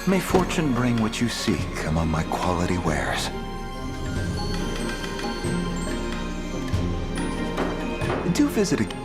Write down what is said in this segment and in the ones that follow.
May fortune bring what you seek among my quality wares. Do visit again.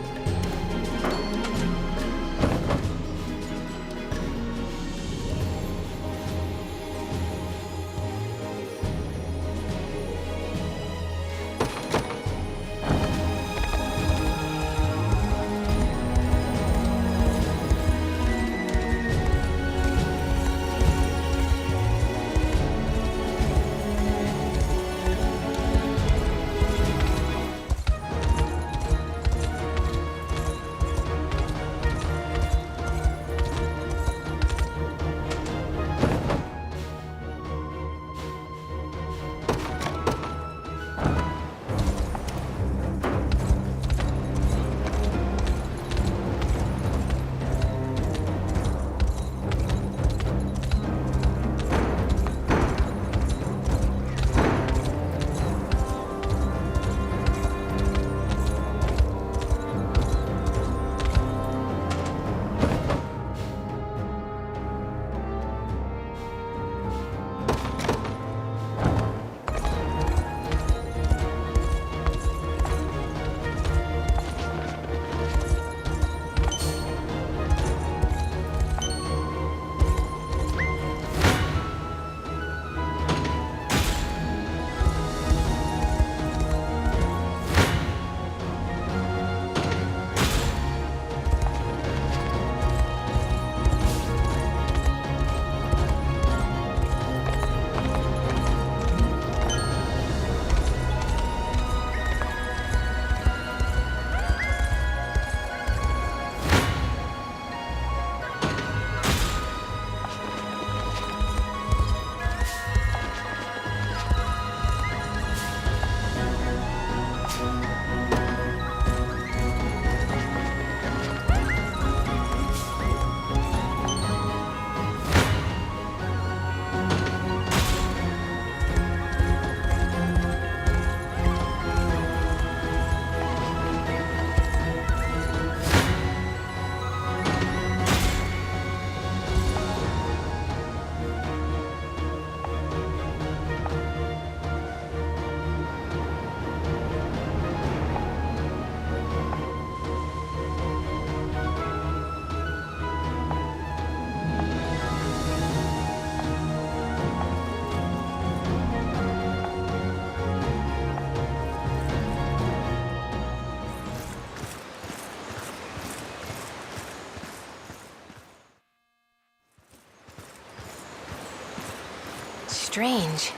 Strange.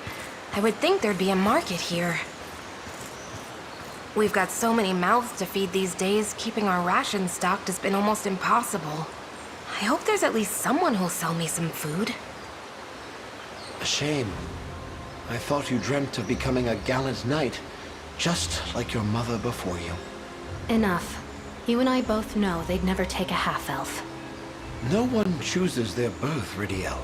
I would think there'd be a market here. We've got so many mouths to feed these days, keeping our rations stocked has been almost impossible. I hope there's at least someone who'll sell me some food. A shame. I thought you dreamt of becoming a gallant knight, just like your mother before you. Enough. You and I both know they'd never take a half-elf. No one chooses their birth, Ridiel.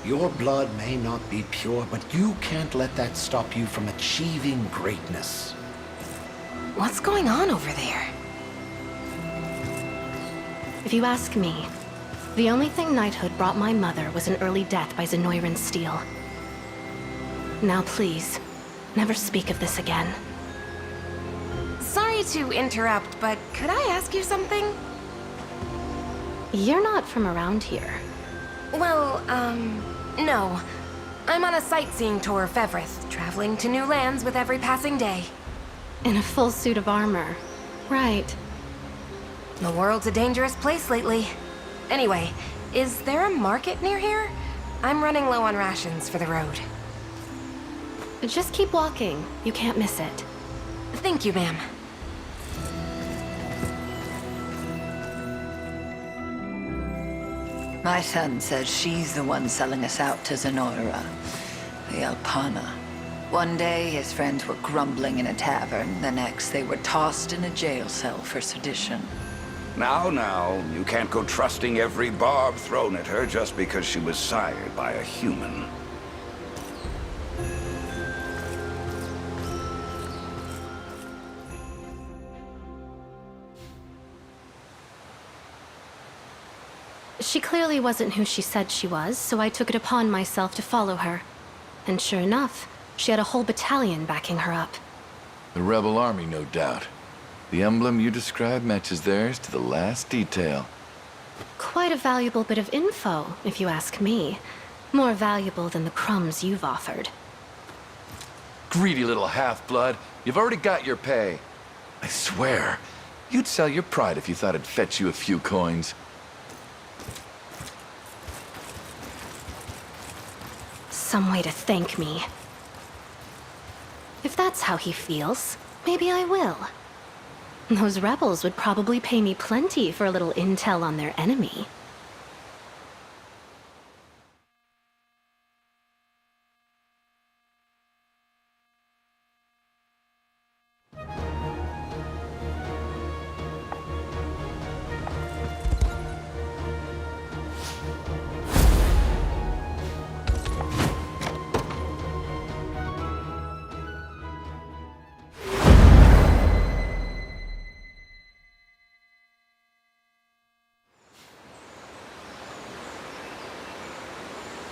Your blood may not be pure, but you can't let that stop you from achieving greatness. What's going on over there? If you ask me, the only thing knighthood brought my mother was an early death by Zenoiran's steel. Now please, never speak of this again. Sorry to interrupt, but could I ask you something? You're not from around here. Well, no. I'm on a sightseeing tour of Fevrith, traveling to new lands with every passing day. In a full suit of armor. Right. The world's a dangerous place lately. Anyway, is there a market near here? I'm running low on rations for the road. Just keep walking. You can't miss it. Thank you, ma'am. My son says she's the one selling us out to Zenoira, the Alpana. One day, his friends were grumbling in a tavern. The next, they were tossed in a jail cell for sedition. Now, you can't go trusting every barb thrown at her just because she was sired by a human. She clearly wasn't who she said she was, so I took it upon myself to follow her. And sure enough, she had a whole battalion backing her up. The rebel army, no doubt. The emblem you described matches theirs to the last detail. Quite a valuable bit of info, if you ask me. More valuable than the crumbs you've offered. Greedy little half-blood. You've already got your pay. I swear, you'd sell your pride if you thought it'd fetch you a few coins. Some way to thank me. If that's how he feels, maybe I will. Those rebels would probably pay me plenty for a little intel on their enemy.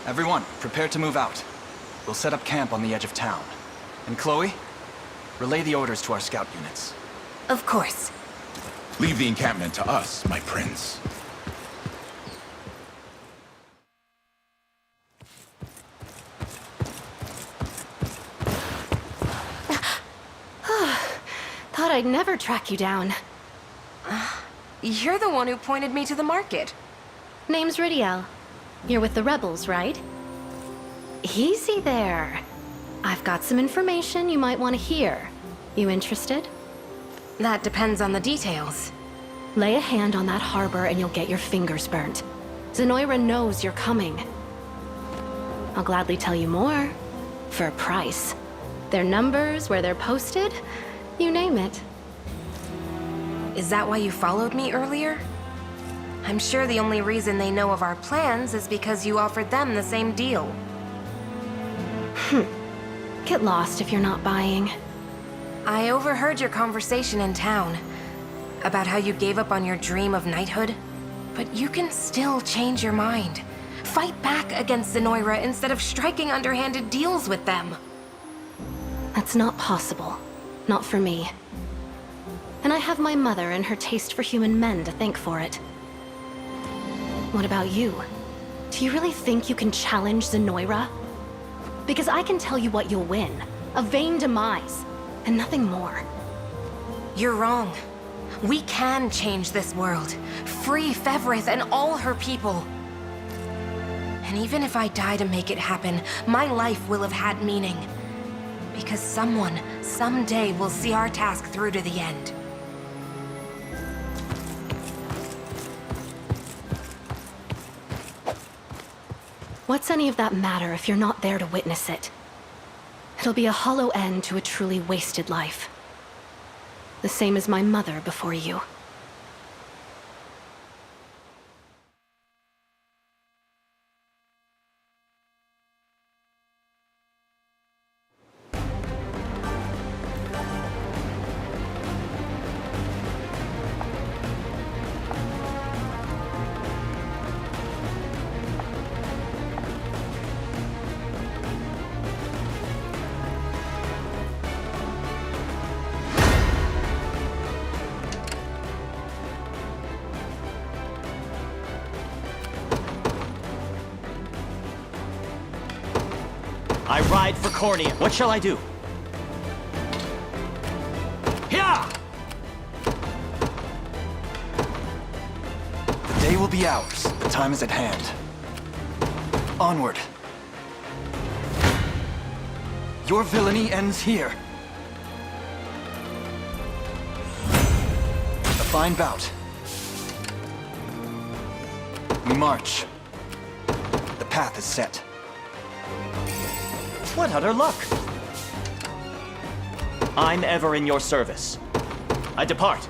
Everyone, prepare to move out. We'll set up camp on the edge of town. And Chloe, relay the orders to our scout units. Of course. Leave the encampment to us, my prince. Thought I'd never track you down. You're the one who pointed me to the market. Name's Ridiel. You're with the rebels, right? Easy there. I've got some information you might want to hear. You interested? That depends on the details. Lay a hand on that harbor and you'll get your fingers burnt. Zenoyra knows you're coming. I'll gladly tell you more. For a price. Their numbers, where they're posted, you name it. Is that why you followed me earlier? I'm sure the only reason they know of our plans is because you offered them the same deal. Get lost if you're not buying. I overheard your conversation in town about how you gave up on your dream of knighthood. But you can still change your mind. Fight back against Zenoyra instead of striking underhanded deals with them. That's not possible. Not for me. And I have my mother and her taste for human men to thank for it. What about you? Do you really think you can challenge Zenoyra? Because I can tell you what you'll win. A vain demise, and nothing more. You're wrong. We can change this world. Free Fevrith and all her people. And even if I die to make it happen, my life will have had meaning. Because someone, someday, will see our task through to the end. What's any of that matter if you're not there to witness it? It'll be a hollow end to a truly wasted life. The same as my mother before you. I ride for Cornea. What shall I do? Yeah! The day will be ours. The time is at hand. Onward. Your villainy ends here. A fine bout. We march. The path is set. What utter luck! I'm ever in your service. I depart.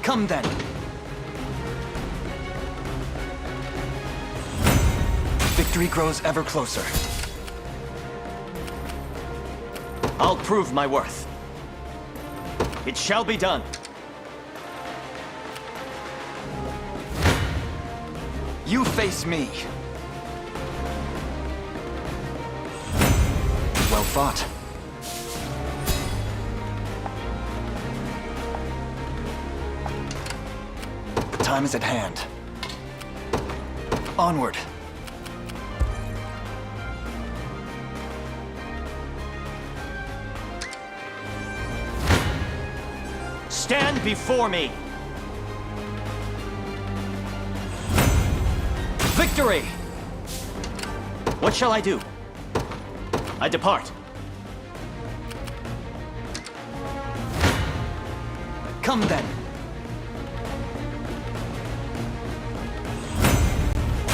Come then. Victory grows ever closer. I'll prove my worth. It shall be done. You face me. Well fought. The time is at hand. Onward. Stand before me! Victory! What shall I do? I depart. Come then.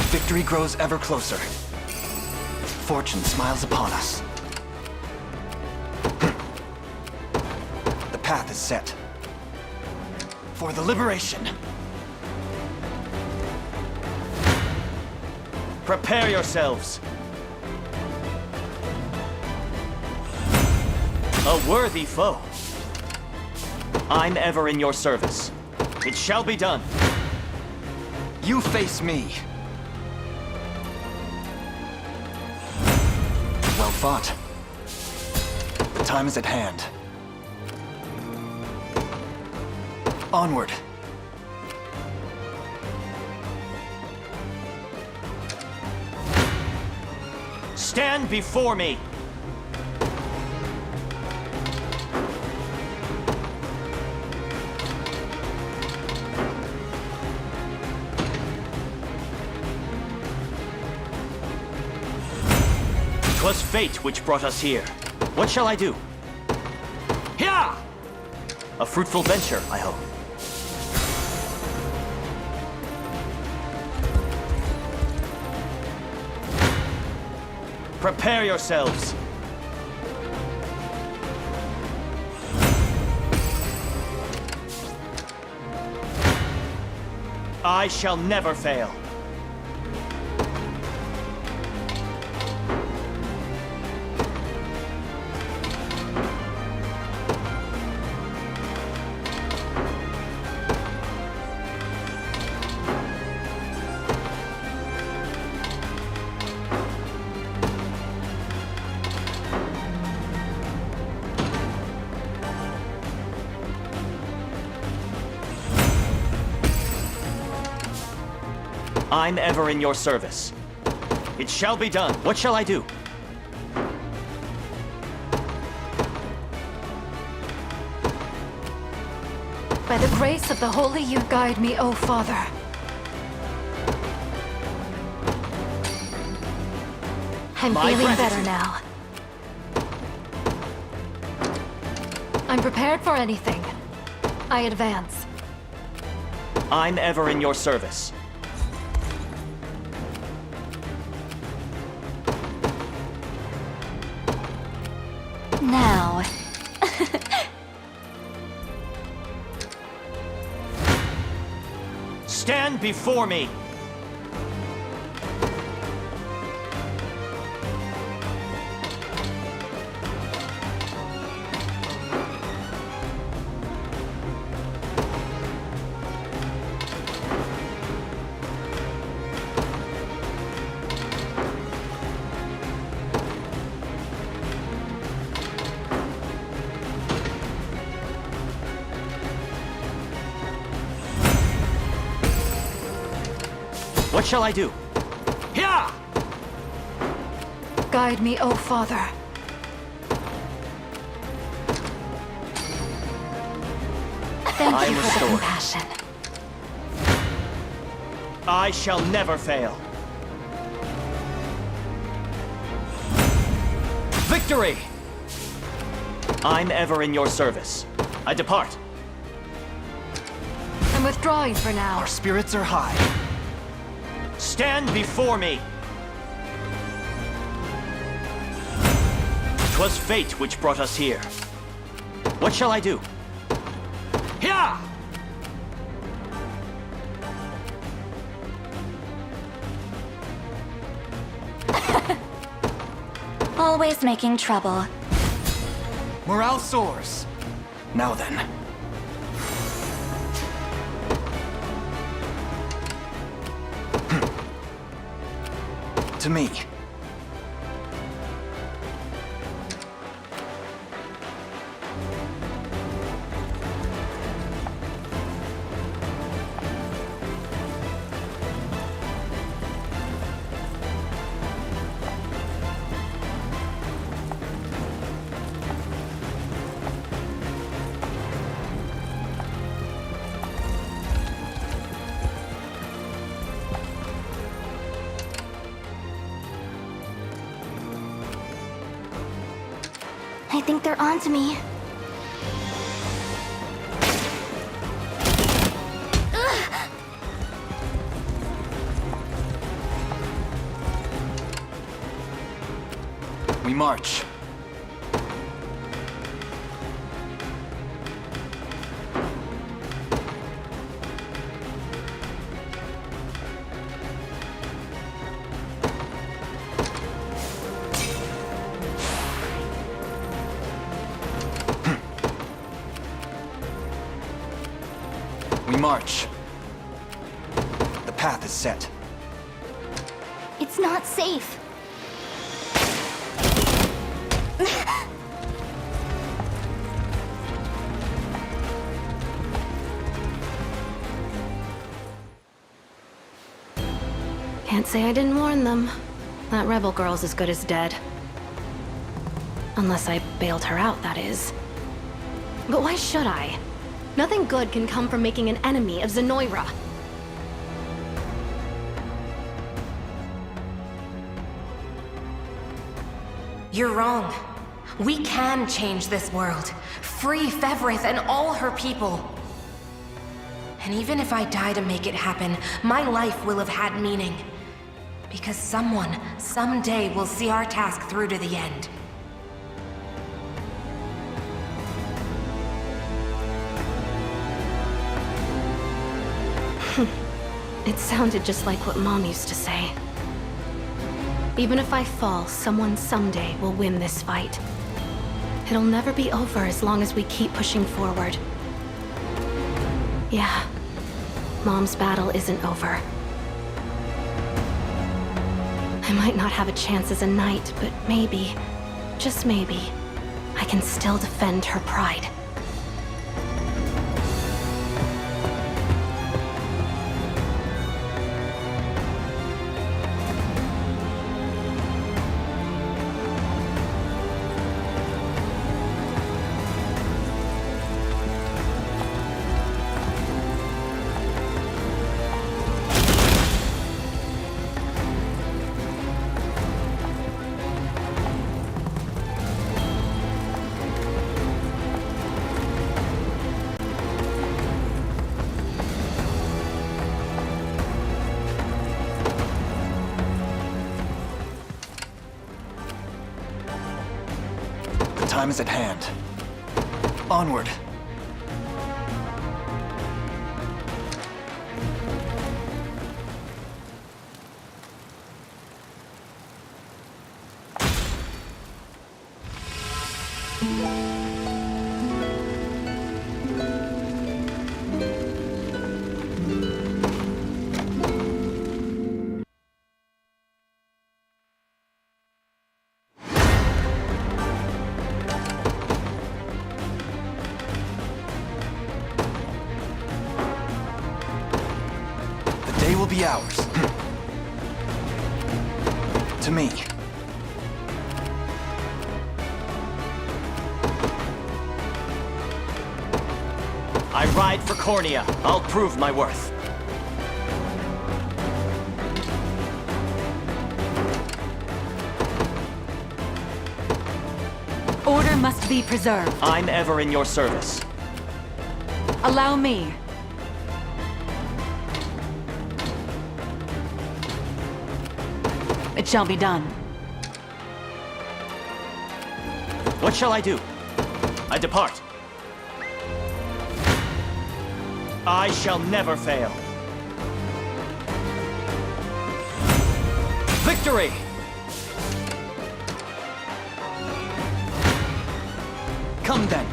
Victory grows ever closer. Fortune smiles upon us. The path is set. For the liberation. Prepare yourselves. A worthy foe. I'm ever in your service. It shall be done. You face me. Well fought. The time is at hand. Onward. Stand before me! Twas fate which brought us here. What shall I do? Here! A fruitful venture, I hope. Prepare yourselves. I shall never fail. I'm ever in your service. It shall be done. What shall I do? By the grace of the Holy, you guide me, O Father. I'm My feeling better gratitude. now. I'm prepared for anything. I advance. I'm ever in your service. Now. Stand before me! What shall I do? Here! Guide me, O Father. Thank I you am for the restored. compassion. I shall never fail. Victory! I'm ever in your service. I depart. I'm withdrawing for now. Our spirits are high. Stand before me! 'Twas fate which brought us here. What shall I do? Here! Always making trouble. Morale soars. Now then. To me. I think they're onto me. We march. We march. The path is set. It's not safe. Can't say I didn't warn them. That rebel girl's as good as dead. Unless I bailed her out, that is. But why should I? Nothing good can come from making an enemy of Zenoyra. You're wrong. We can change this world. Free Fevrith and all her people. And even if I die to make it happen, my life will have had meaning. Because someone, someday, will see our task through to the end. It sounded just like what Mom used to say. Even if I fall, someone someday will win this fight. It'll never be over as long as we keep pushing forward. Yeah, Mom's battle isn't over. I might not have a chance as a knight, but maybe, just maybe, I can still defend her pride. Time is at hand. Onward. Will be ours. To me. I ride for Cornea. I'll prove my worth. Order must be preserved. I'm ever in your service. Allow me. It shall be done. What shall I do? I depart. I shall never fail. Victory! Come then.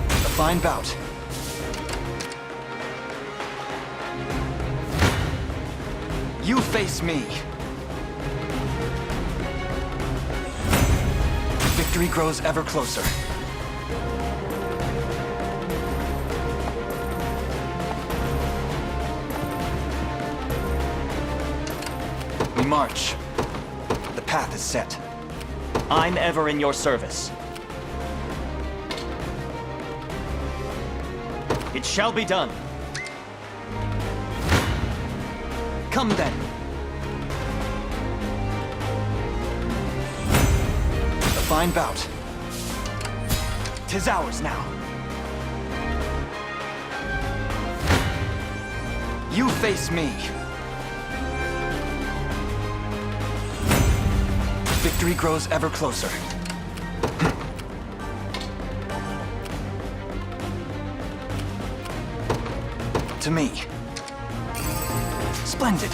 A fine bout. You face me. Victory grows ever closer. We march. The path is set. I'm ever in your service. It shall be done. Come then. A fine bout. 'Tis ours now. You face me. Victory grows ever closer. To me. Splendid.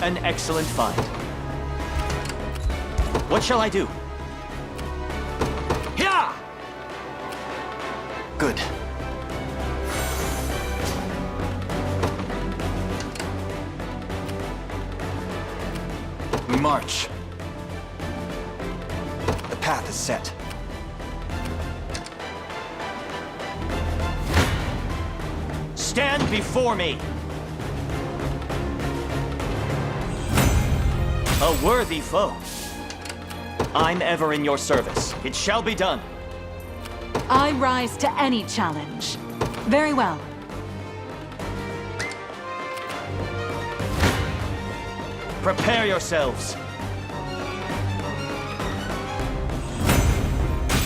An excellent find. What shall I do? Yeah! Good. We march. The path is set. Stand before me! A worthy foe. I'm ever in your service. It shall be done. I rise to any challenge. Very well. Prepare yourselves.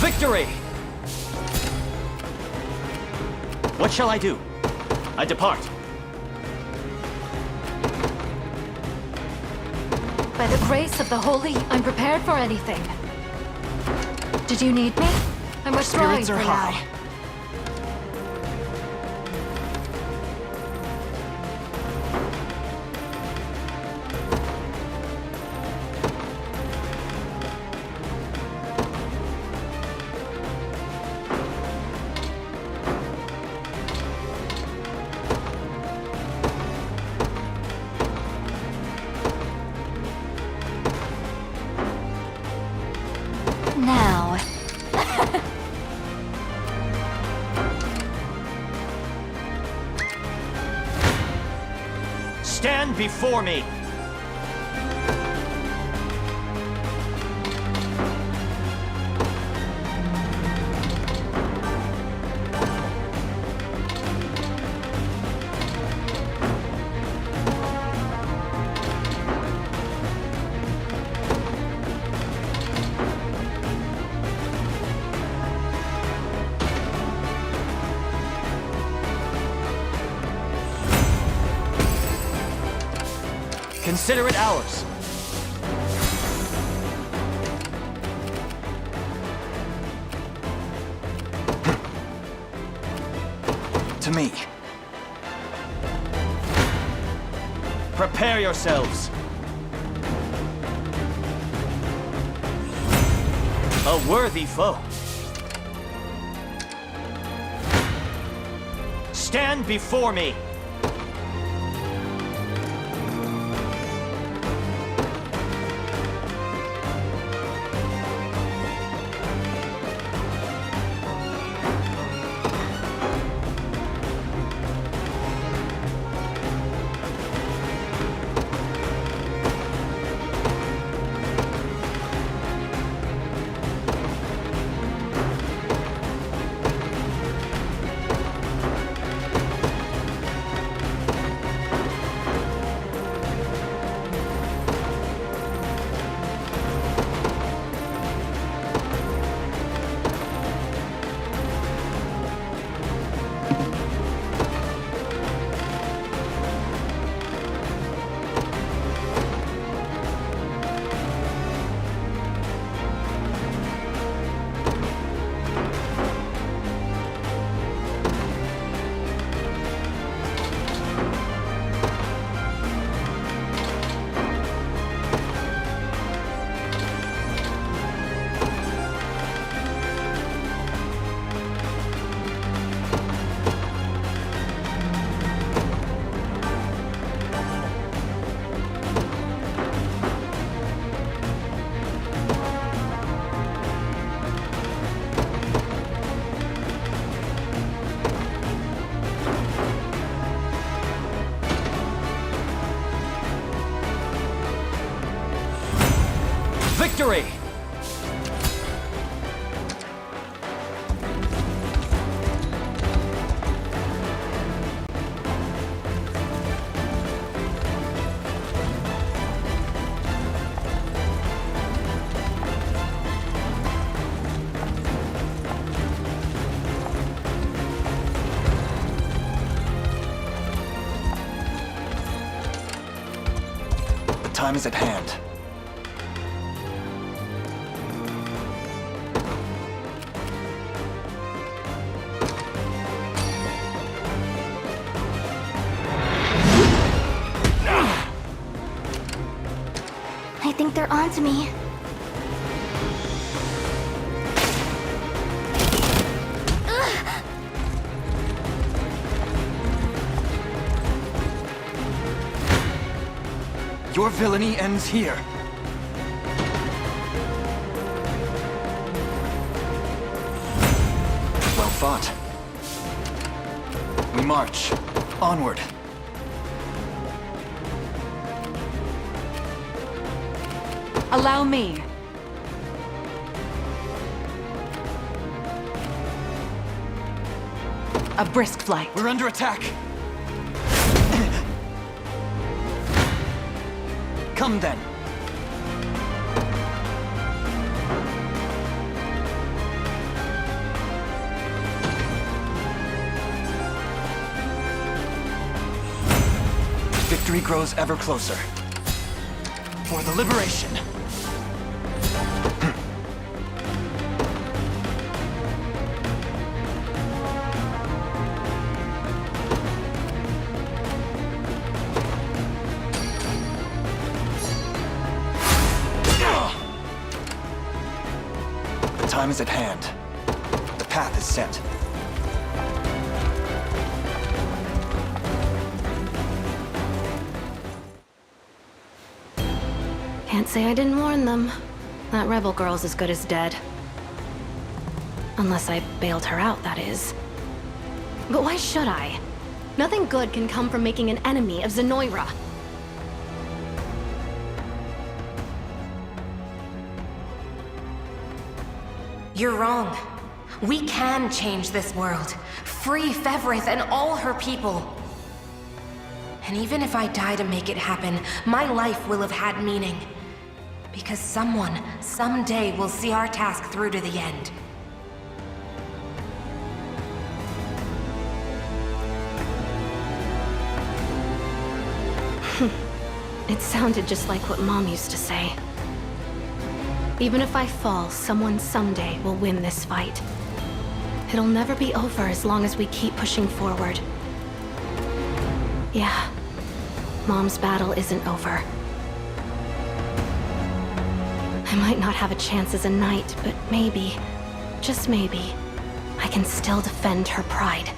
Victory! What shall I do? I depart. By the grace of the Holy, I'm prepared for anything. Did you need me? I'm withdrawing Spirits are for high. now. Now, Stand before me! Consider it ours. To me. Prepare yourselves. A worthy foe. Stand before me. victory! The time is at hand. I think they're onto me. Your villainy ends here. Well fought. We march. Onward. Allow me. A brisk flight. We're under attack. Come then. Victory grows ever closer. For the liberation. The time is at hand. The path is set. Can't say I didn't warn them. That rebel girl's as good as dead. Unless I bailed her out, that is. But why should I? Nothing good can come from making an enemy of Zenoira. You're wrong. We can change this world. Free Fevrith and all her people. And even if I die to make it happen, my life will have had meaning. Because someone, someday, will see our task through to the end. It sounded just like what Mom used to say. Even if I fall, someone someday will win this fight. It'll never be over as long as we keep pushing forward. Yeah, Mom's battle isn't over. I might not have a chance as a knight, but maybe, just maybe, I can still defend her pride.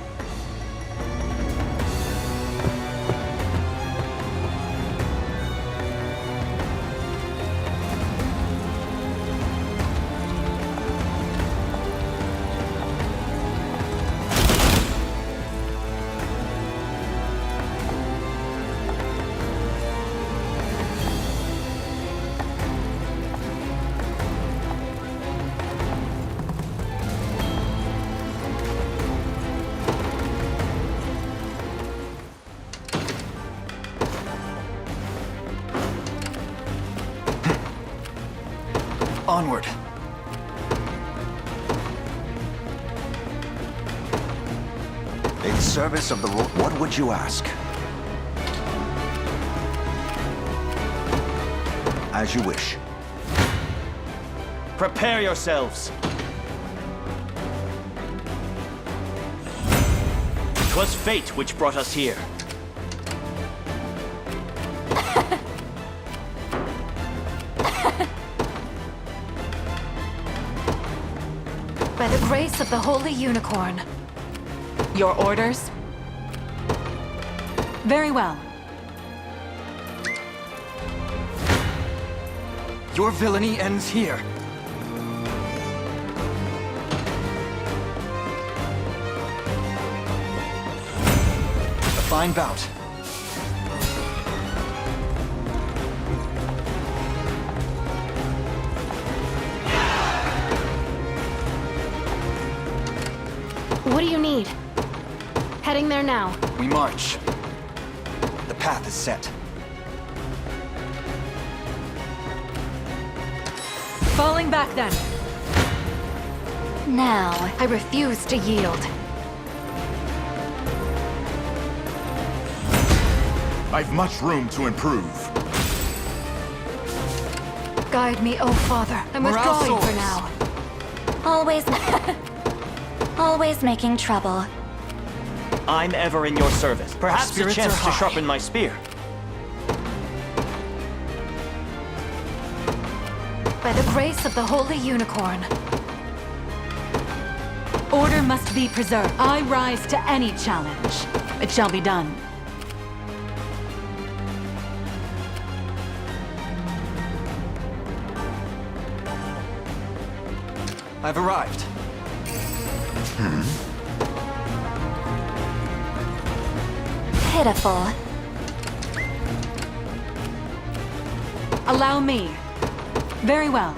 Onward. In service of the what would you ask? As you wish. Prepare yourselves. 'Twas fate which brought us here. By the grace of the Holy Unicorn. Your orders? Very well. Your villainy ends here. A fine bout. What do you need? Heading there now. We march. The path is set. Falling back then. Now, I refuse to yield. I've much room to improve. Guide me, oh father. I'm Morale withdrawing for soars. now. always... always making trouble. I'm ever in your service. Perhaps a spirits chance are to high. sharpen my spear. By the grace of the Holy Unicorn. Order must be preserved. I rise to any challenge. It shall be done. I've arrived. Pitiful. Allow me. Very well.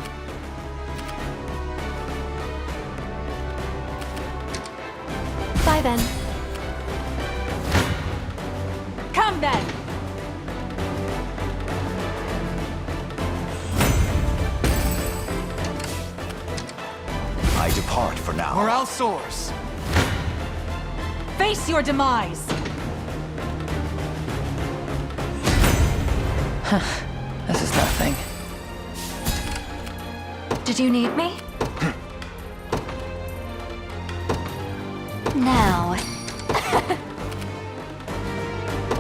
Bye then. Come then! I depart for now. Morale soars. Face your demise! This is nothing. Did you need me? Now.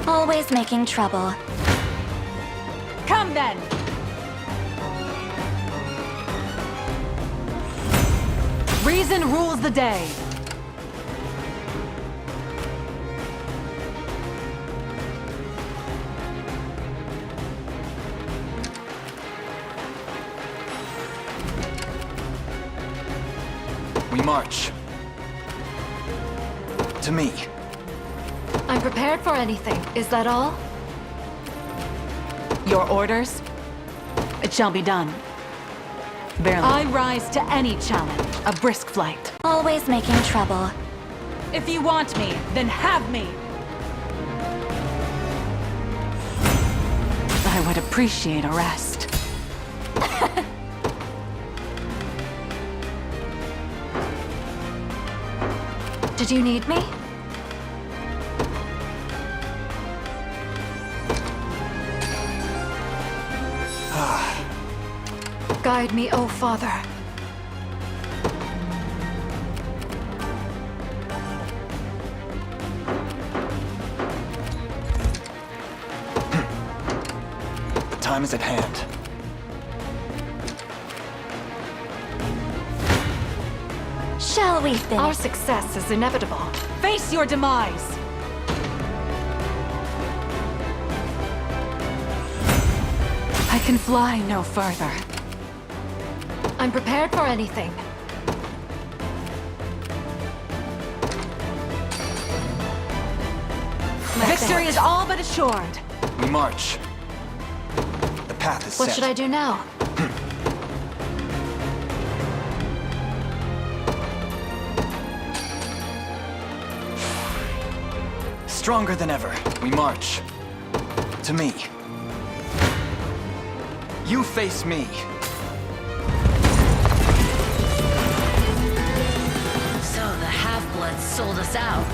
Always making trouble. Come then! Reason rules the day. We march. To me. I'm prepared for anything. Is that all? Your orders? It shall be done. Barely. I rise to any challenge. A brisk flight. Always making trouble. If you want me, then have me! I would appreciate a rest. Did you need me? Guide me, oh Father. The time is at hand. Shall we finish? Our success is inevitable. Face your demise! I can fly no further. I'm prepared for anything. Victory is all but assured. We march. The path is What set. should I do now? Stronger than ever. We march. To me. You face me. So the half-bloods sold us out.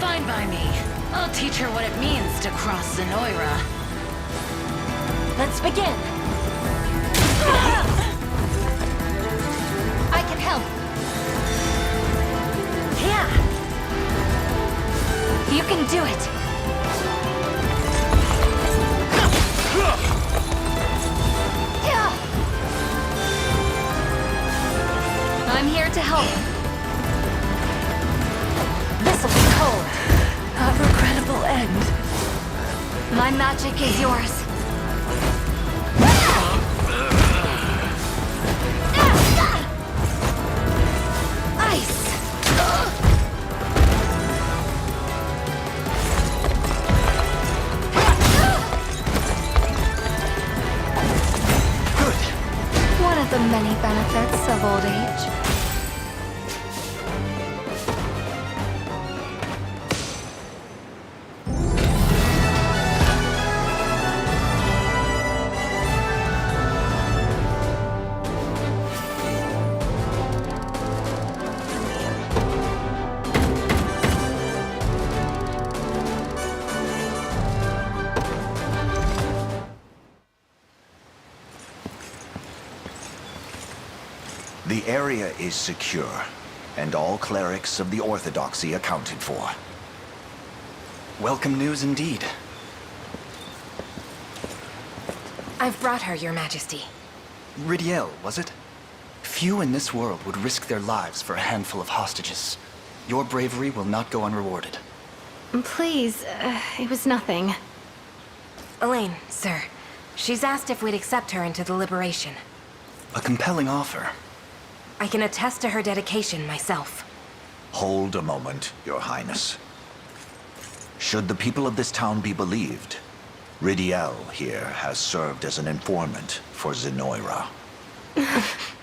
Fine by me. I'll teach her what it means to cross Zenoira. Let's begin. I can help. Yeah. You can do it. Yeah. I'm here to help. This'll be cold. A regrettable end. My magic is yours. Ice. One of the many benefits of old age. The area is secure, and all clerics of the Orthodoxy accounted for. Welcome news indeed. I've brought her, Your Majesty. Ridiel, was it? Few in this world would risk their lives for a handful of hostages. Your bravery will not go unrewarded. Please, it was nothing. Elaine, sir. She's asked if we'd accept her into the liberation. A compelling offer. I can attest to her dedication myself. Hold a moment, Your Highness. Should the people of this town be believed, Ridiel here has served as an informant for Zenoira.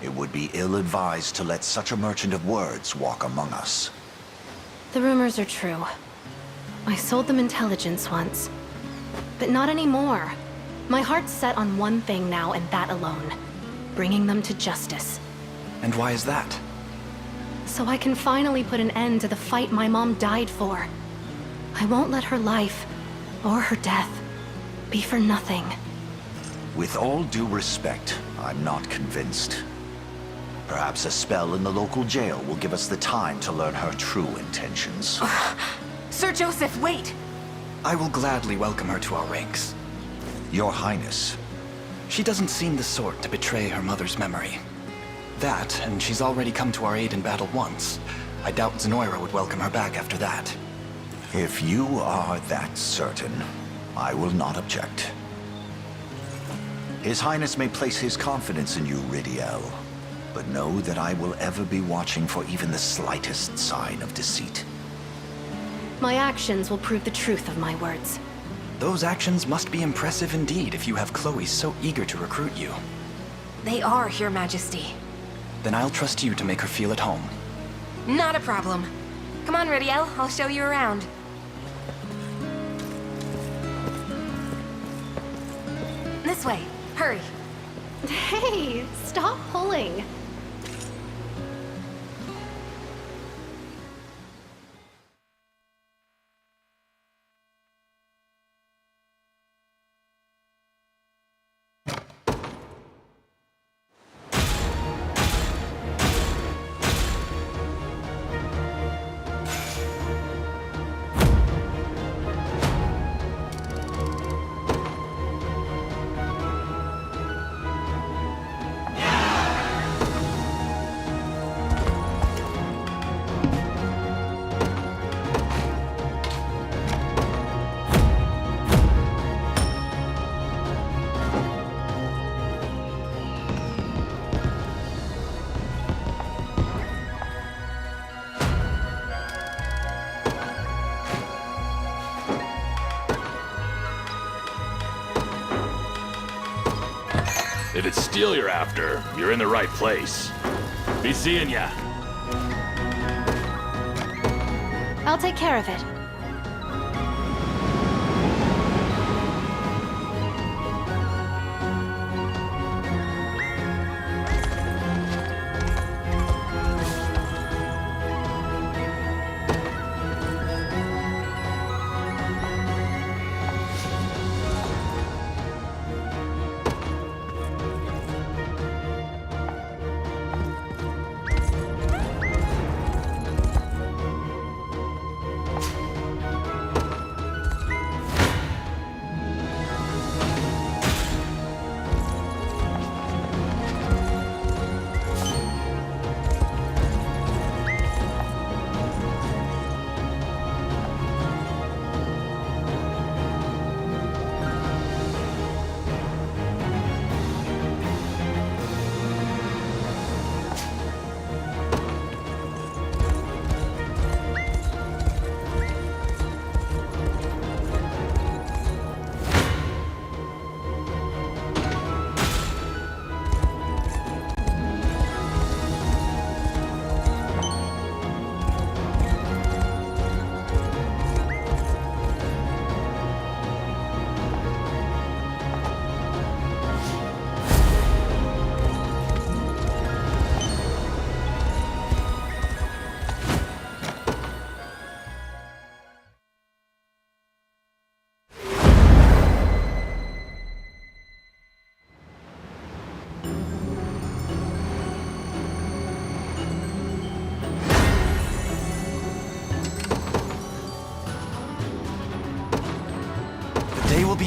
It would be ill-advised to let such a merchant of words walk among us. The rumors are true. I sold them intelligence once. But not anymore. My heart's set on one thing now, and that alone. Bringing them to justice. And why is that? So I can finally put an end to the fight my mom died for. I won't let her life, or her death, be for nothing. With all due respect, I'm not convinced. Perhaps a spell in the local jail will give us the time to learn her true intentions. Sir Joseph, wait! I will gladly welcome her to our ranks. Your Highness. She doesn't seem the sort to betray her mother's memory. That, and she's already come to our aid in battle once. I doubt Zenoira would welcome her back after that. If you are that certain, I will not object. His Highness may place his confidence in you, Ridiel, but know that I will ever be watching for even the slightest sign of deceit. My actions will prove the truth of my words. Those actions must be impressive indeed if you have Chloe so eager to recruit you. They are, Your Majesty. Then I'll trust you to make her feel at home. Not a problem. Come on, Ridiel, I'll show you around. This way. Hurry. Hey, stop pulling. If it's steel you're after, you're in the right place. Be seeing ya. I'll take care of it.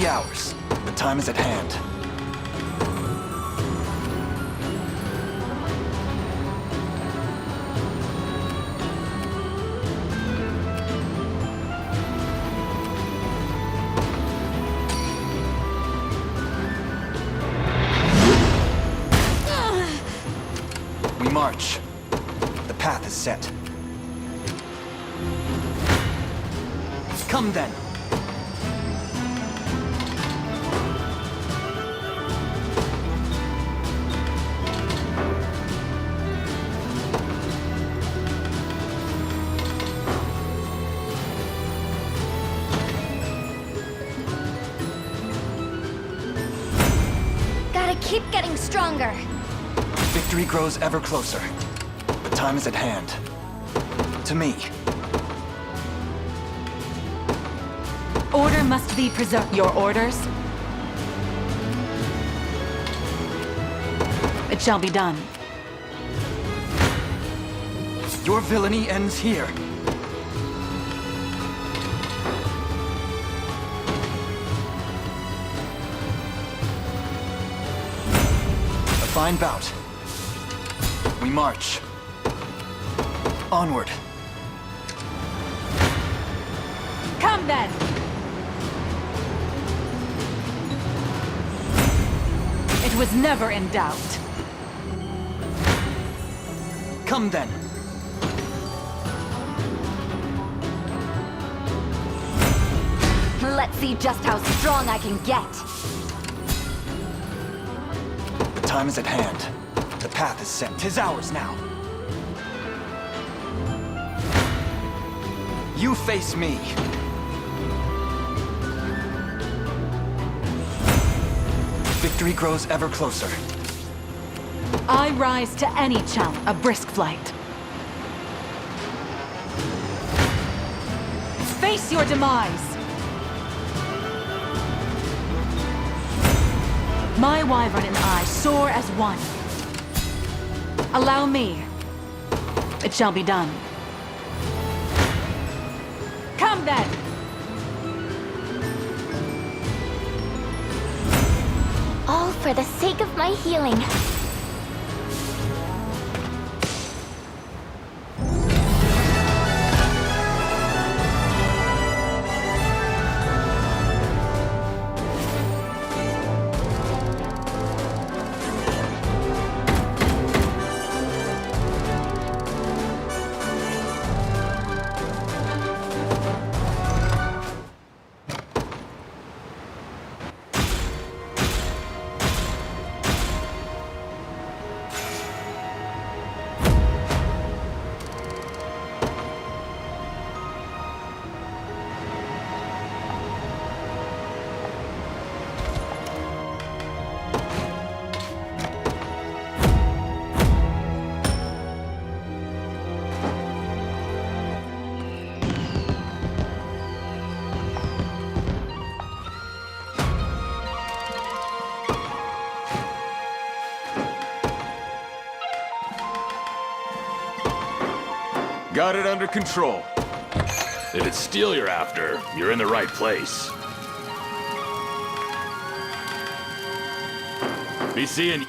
be ours. The time is at hand. We march. The path is set. Come then. Gotta keep getting stronger. Victory grows ever closer. The time is at hand. To me. Order must be preserved. Your orders? It shall be done. Your villainy ends here. A fine bout. We march. Onward. Come then! It was never in doubt. Come then. Let's see just how strong I can get. The time is at hand. The path is set. 'Tis ours now. You face me. Victory grows ever closer. I rise to any challenge. A brisk flight. Face your demise. My wyvern and I soar as one. Allow me. It shall be done. Come then! All for the sake of my healing. Got it under control. If it's steel you're after, you're in the right place. Be seeing.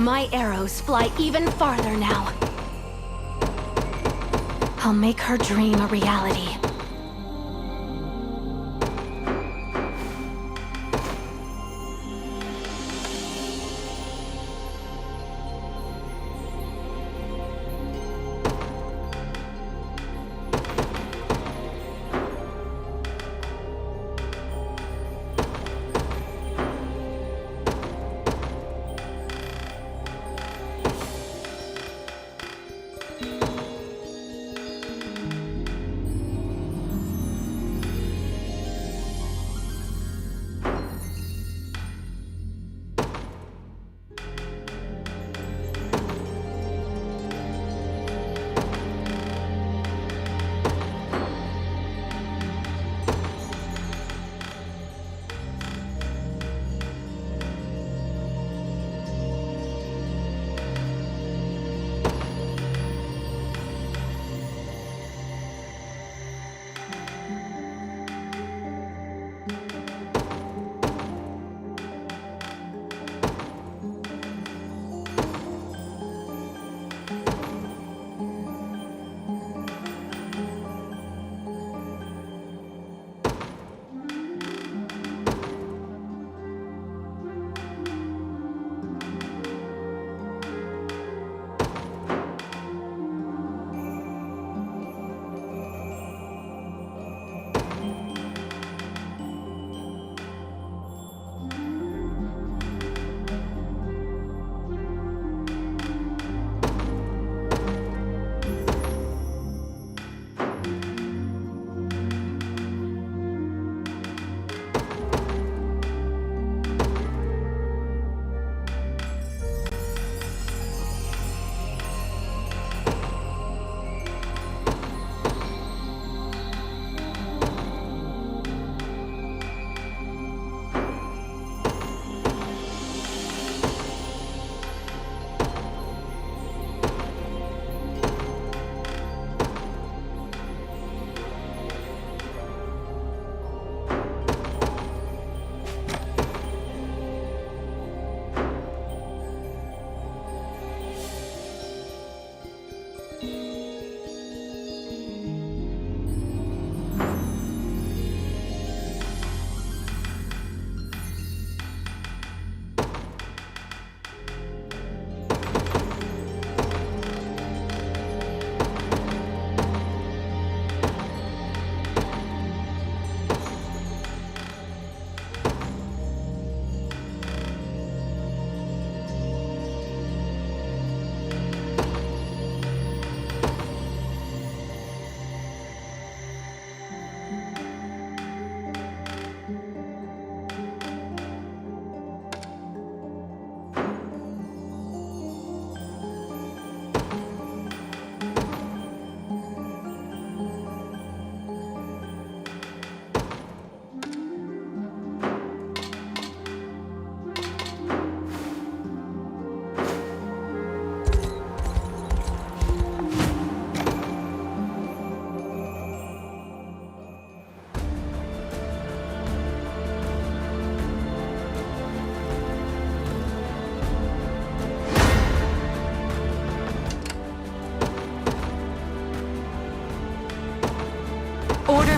My arrows fly even farther now. I'll make her dream a reality.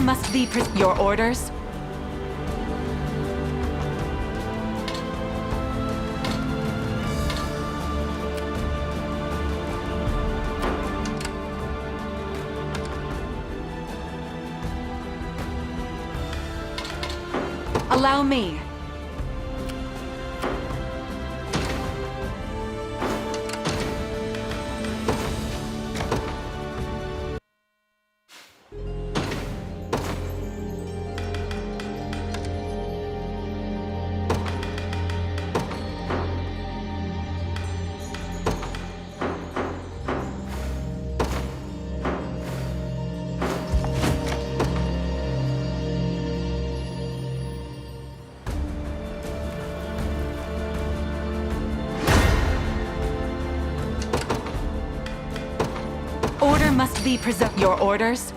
must be your orders? Allow me. Order must be preserved. Your orders?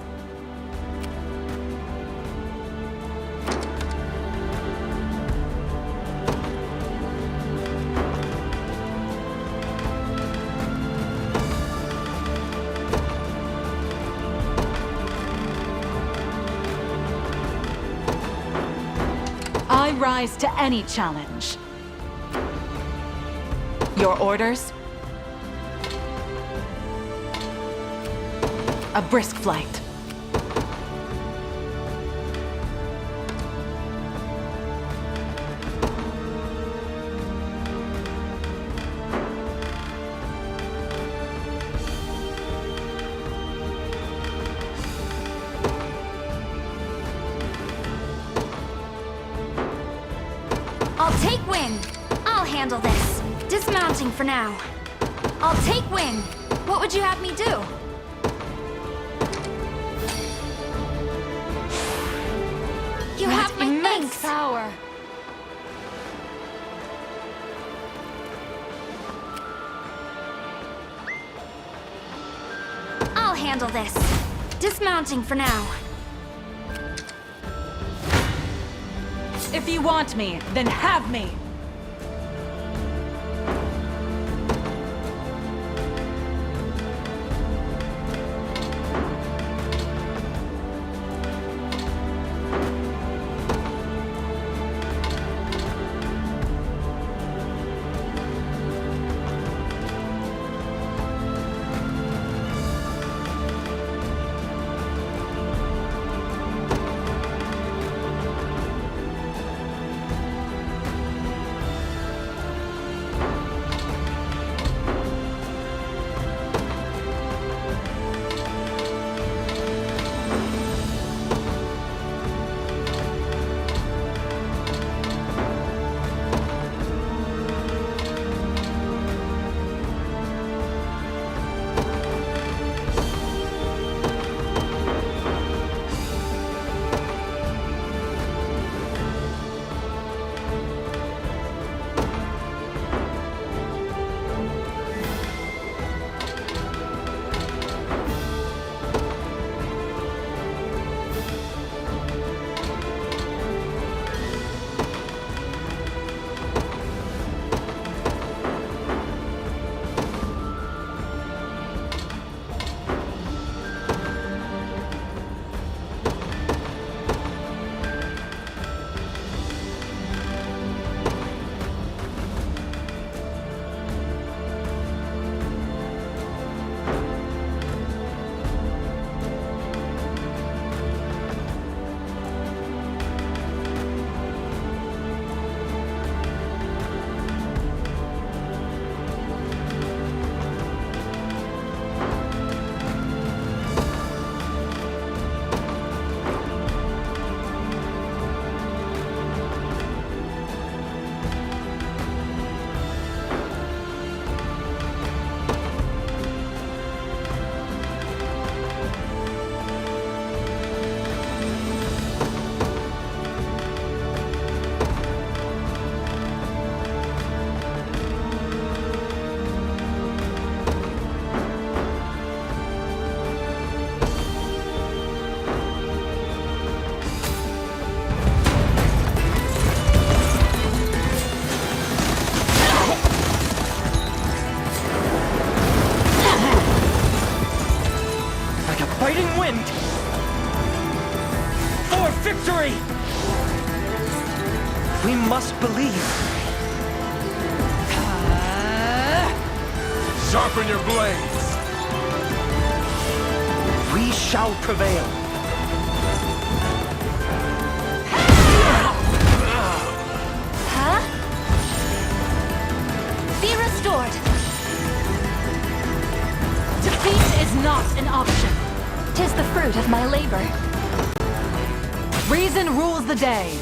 I rise to any challenge. Your orders? A brisk flight. I'll take win. I'll handle this. Dismounting for now. I'll take win. What would you have me do? You have my immense power. I'll handle this. Dismounting for now. If you want me, then have me. victory! We must believe. Sharpen your blades! We shall prevail. Huh? Be restored. Defeat is not an option. 'Tis the fruit of my labor. Reason rules the day.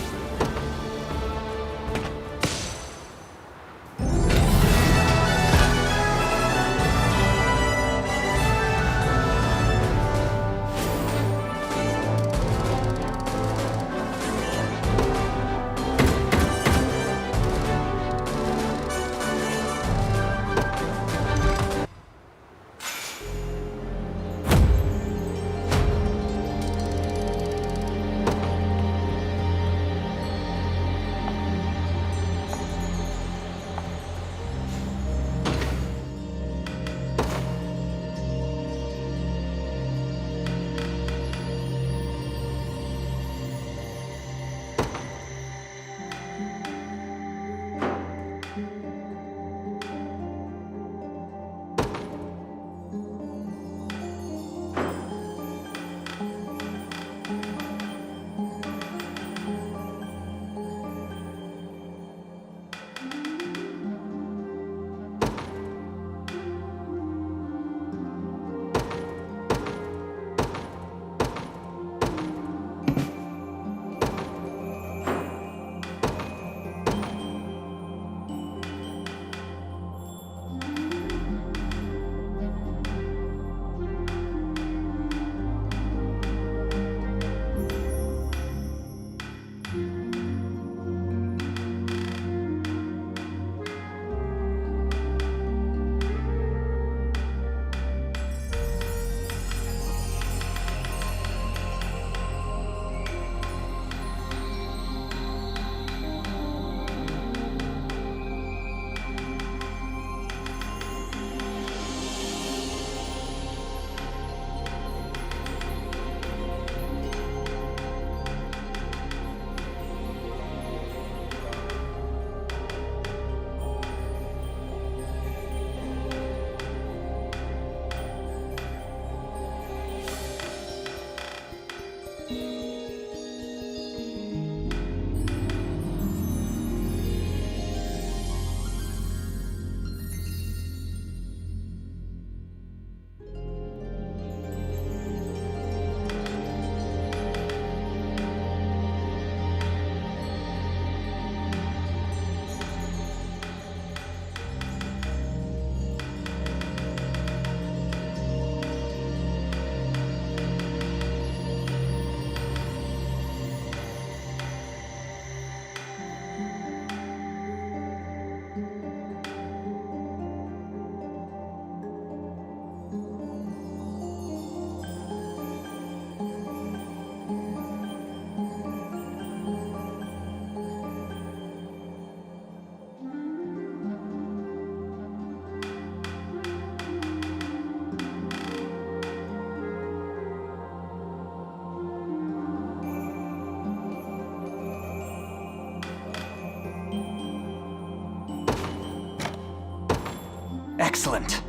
Excellent.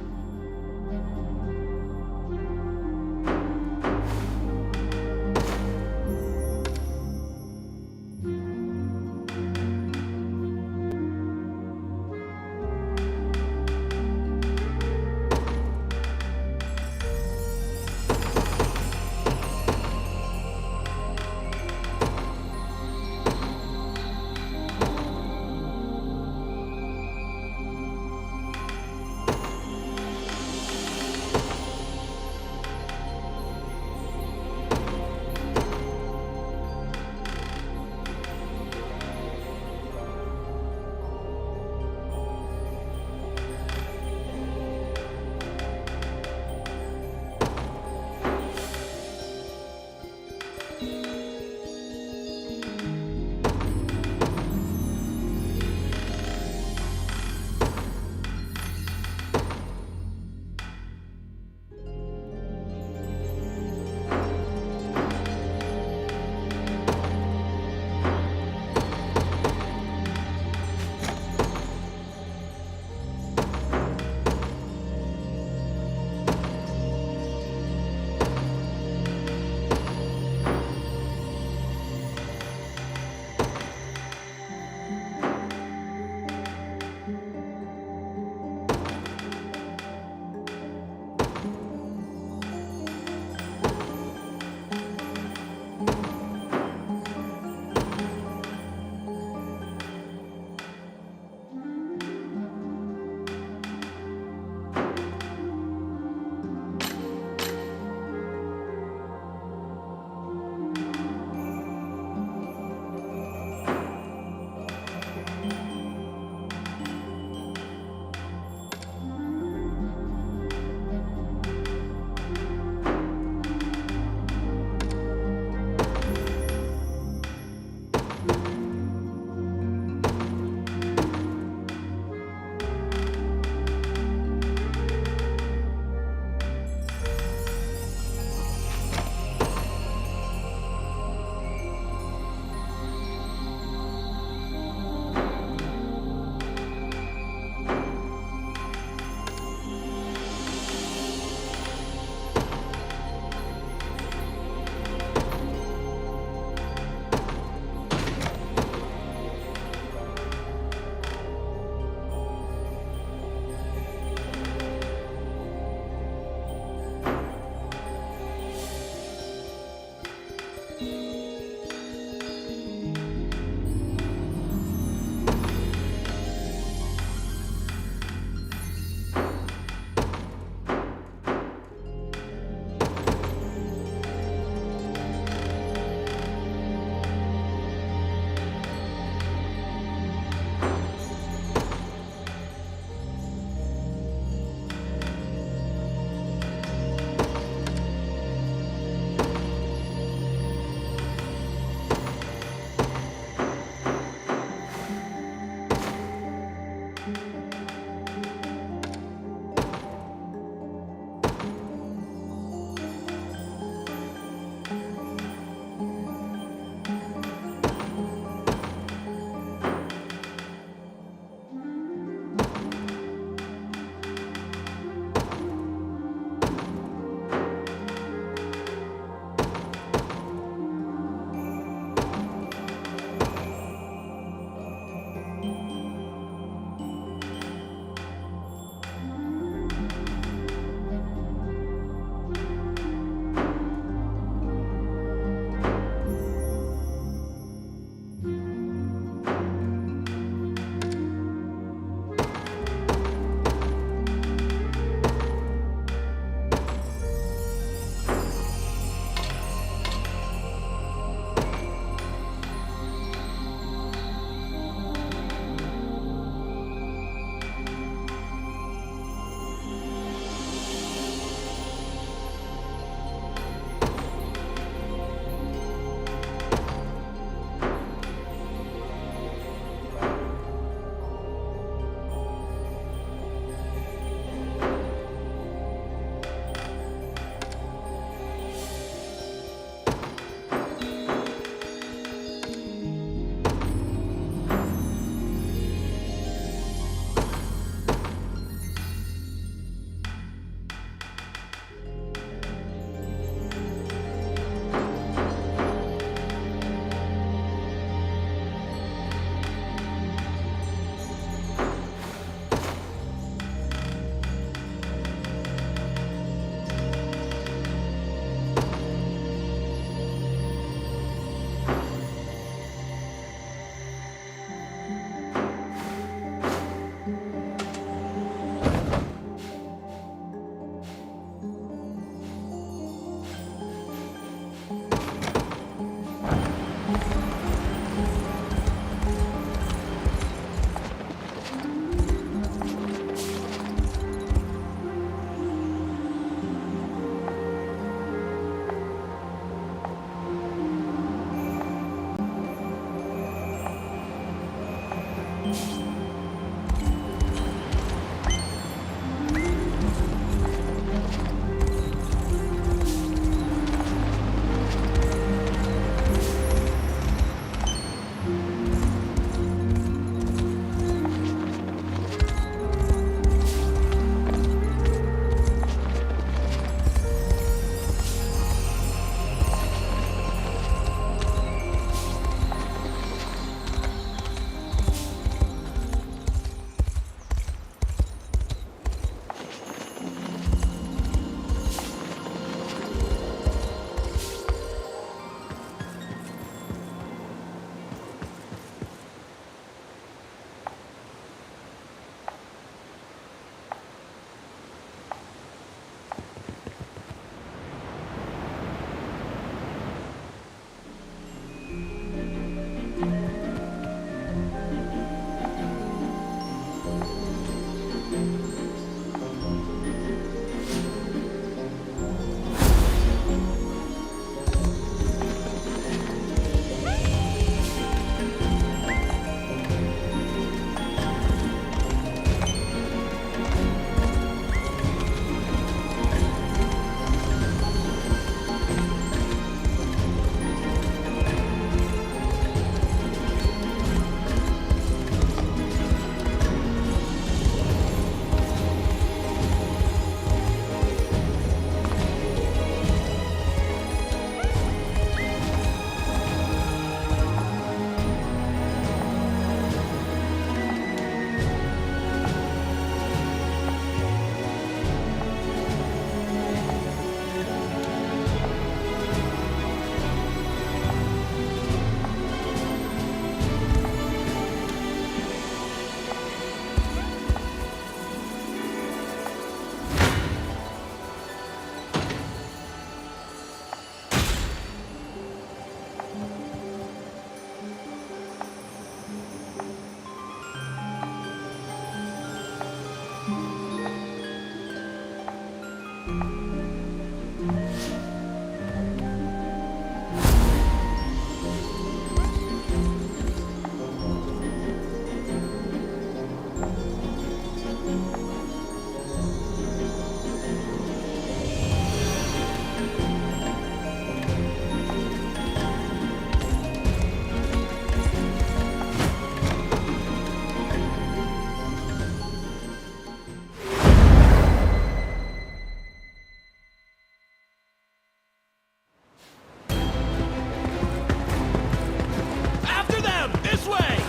After them! This way!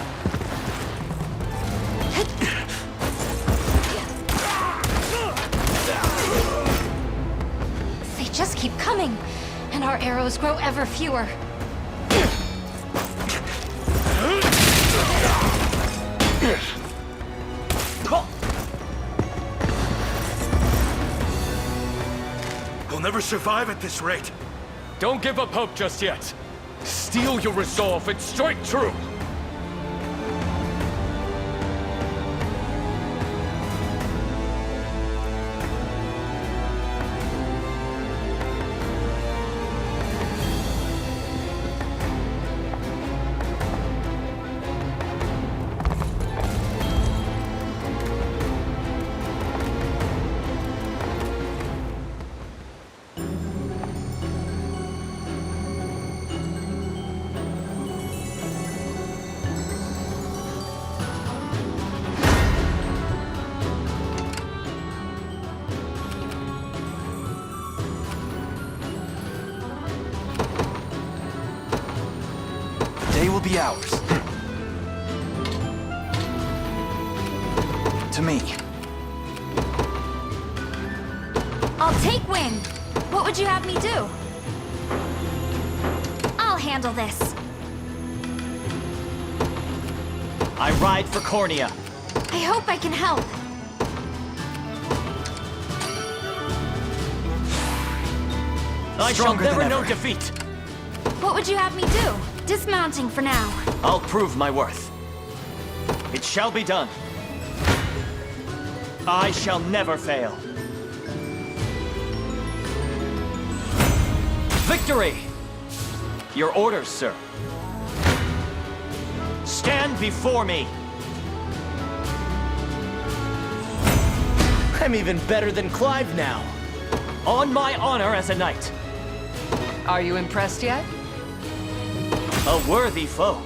They just keep coming, and our arrows grow ever fewer. We'll never survive at this rate. Don't give up hope just yet. Steel your resolve and strike true. Day will be ours. To me. I'll take win. What would you have me do? I'll handle this. I ride for Cornea. I hope I can help. I shall Stronger than never know ever. defeat. What would you have me do? Dismounting for now. I'll prove my worth. It shall be done. I shall never fail. Victory! Your orders, sir. Stand before me. I'm even better than Clive now. On my honor as a knight. Are you impressed yet? A worthy foe.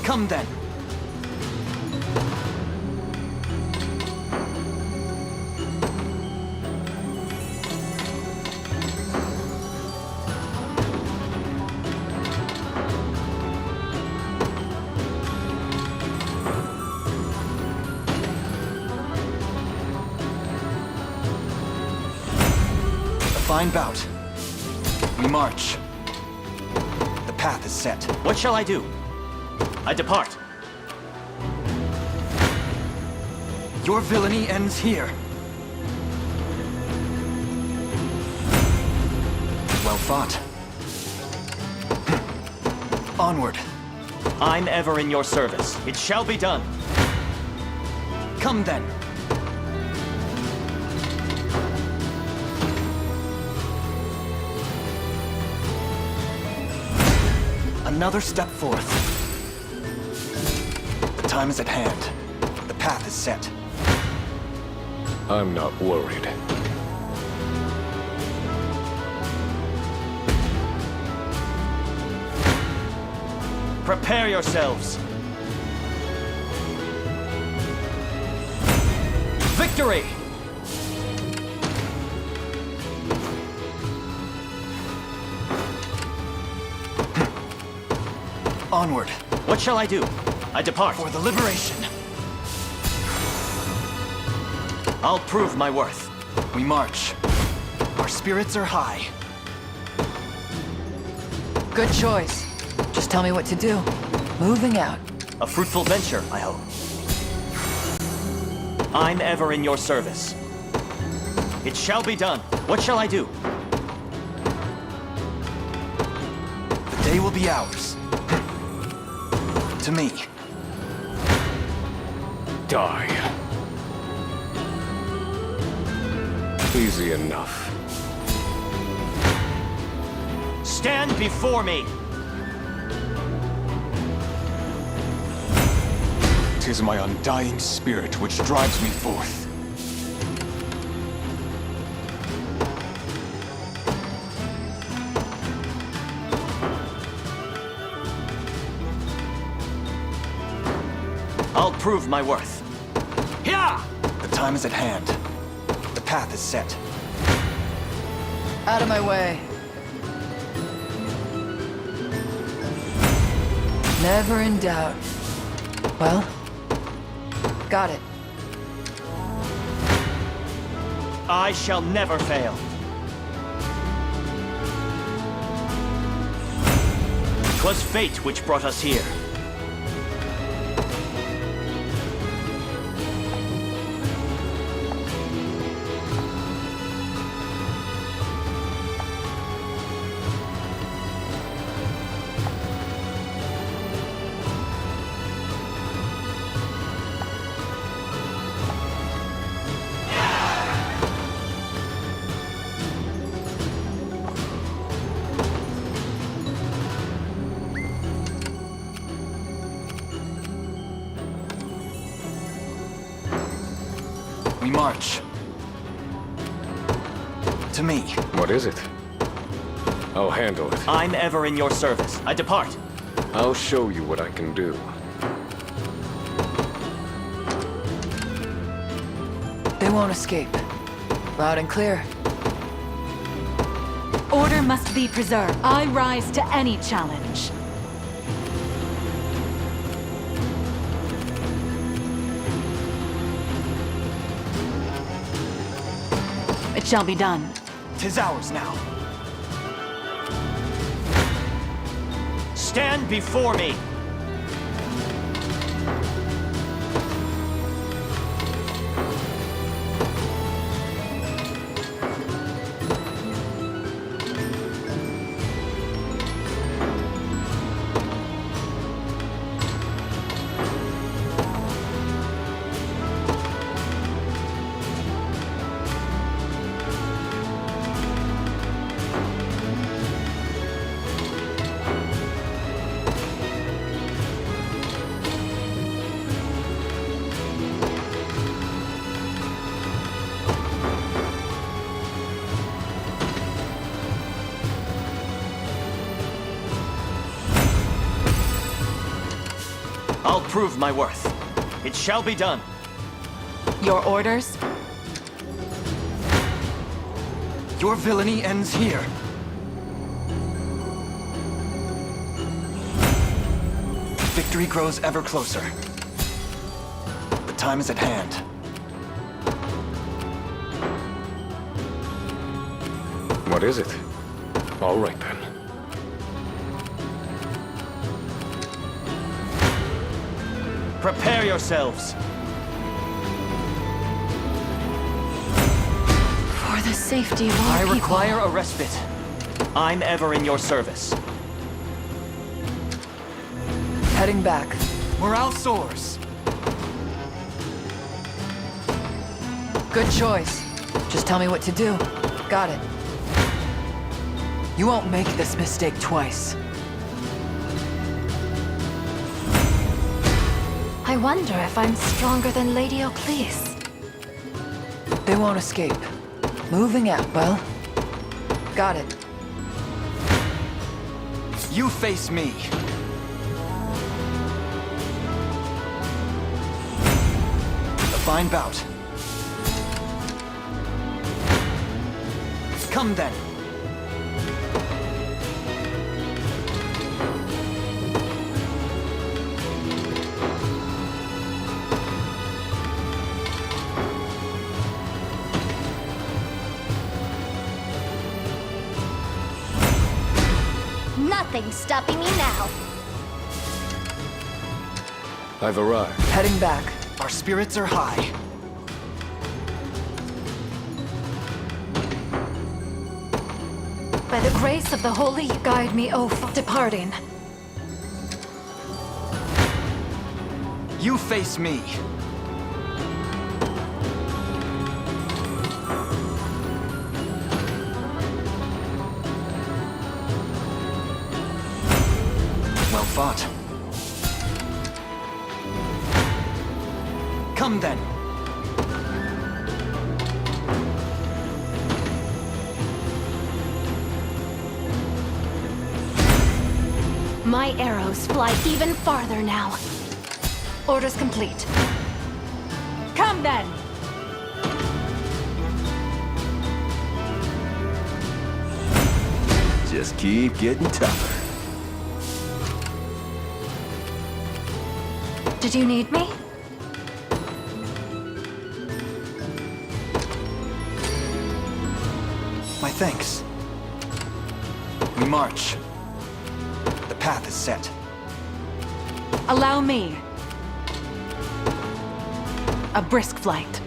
Come then. Fine bout. We march. The path is set. What shall I do? I depart. Your villainy ends here. Well fought. Onward. I'm ever in your service. It shall be done. Come then. Another step forth. The time is at hand. The path is set. I'm not worried. Prepare yourselves. Victory! Onward. What shall I do? I depart. For the liberation. I'll prove my worth. We march. Our spirits are high. Good choice. Just tell me what to do. Moving out. A fruitful venture, I hope. I'm ever in your service. It shall be done. What shall I do? The day will be ours. To me. Die. Easy enough. Stand before me! 'Tis my undying spirit which drives me forth. I'll prove my worth. Here! The time is at hand. The path is set. Out of my way. Never in doubt. Well, got it. I shall never fail. 'Twas fate which brought us here. We march. To me. What is it? I'll handle it. I'm ever in your service. I depart. I'll show you what I can do. They won't escape. Loud and clear. Order must be preserved. I rise to any challenge. It shall be done. 'Tis ours now. Stand before me! I'll prove my worth. It shall be done. Your orders? Your villainy ends here. Victory grows ever closer. The time is at hand. What is it? All right then. Prepare yourselves. For the safety of all I people. require a respite. I'm ever in your service. Heading back. Morale soars. Good choice. Just tell me what to do. Got it. You won't make this mistake twice. I wonder if I'm stronger than Lady Ocleus. They won't escape. Moving out, well, got it. You face me. A fine bout. Come then. Nothing's stopping me now. I've arrived. Heading back. Our spirits are high. By the grace of the Holy, guide me, O departing. You face me. Well fought. Come then. My arrows fly even farther now. Orders complete. Come then! Just keep getting tougher. Did you need me? My thanks. We march. The path is set. Allow me. A brisk flight.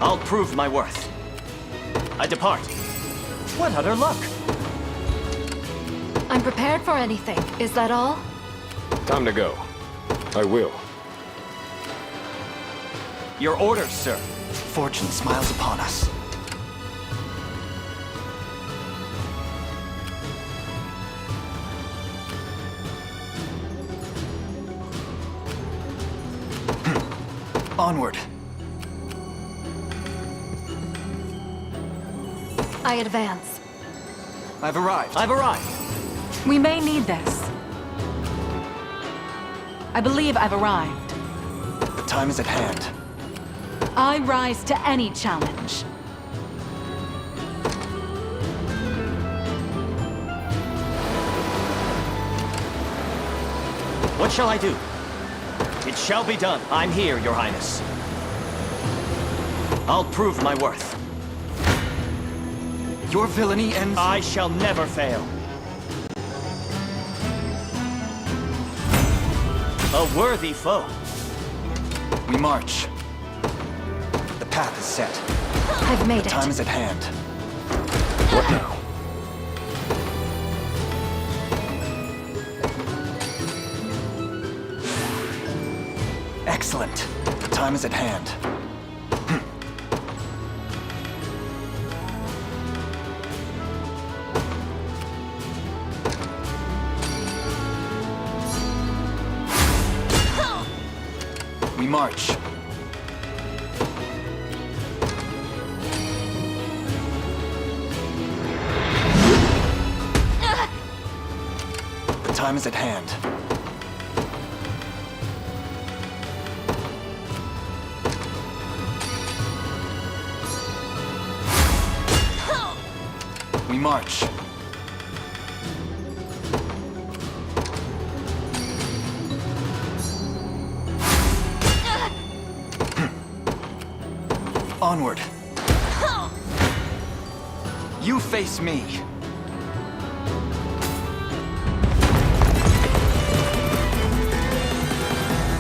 I'll prove my worth. I depart. What utter luck! I'm prepared for anything. Is that all? Time to go. I will. Your orders, sir. Fortune smiles upon us. Onward. I advance. I've arrived. I've arrived. We may need this. I believe I've arrived. The time is at hand. I rise to any challenge. What shall I do? It shall be done. I'm here, Your Highness. I'll prove my worth. Your villainy ends... I shall never fail. A worthy foe. We march. The path is set. I've made The it. time is at hand. What now? Excellent. The time is at hand. We march. The time is at hand. We march. Onward. You face me.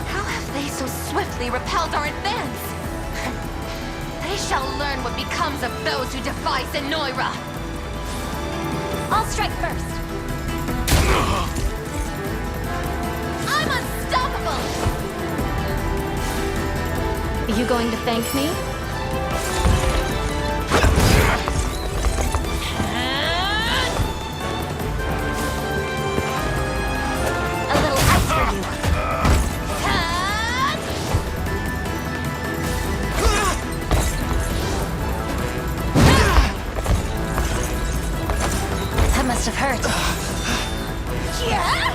How have they so swiftly repelled our advance? They shall learn what becomes of those who defy Zenoyra. I'll strike first. I'm unstoppable! Are you going to thank me? A little ice for you. That must have hurt. Yeah!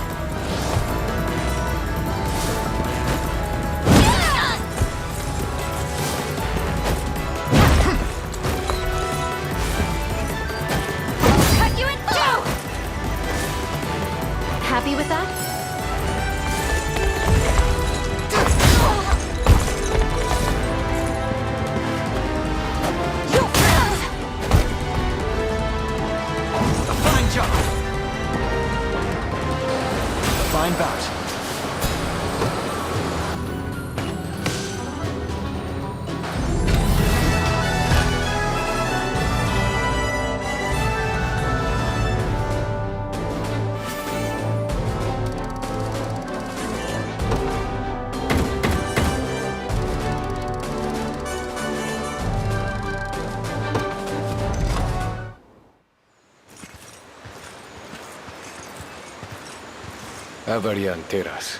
Avarianteras.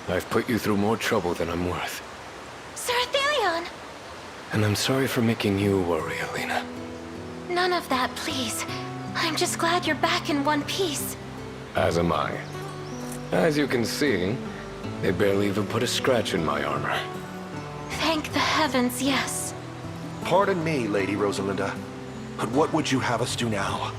I've put you through more trouble than I'm worth. Sir Athelion! And I'm sorry for making you worry, Alina. None of that, please. I'm just glad you're back in one piece. As am I. As you can see, they barely even put a scratch in my armor. Thank the heavens, yes. Pardon me, Lady Rosalinda, but what would you have us do now?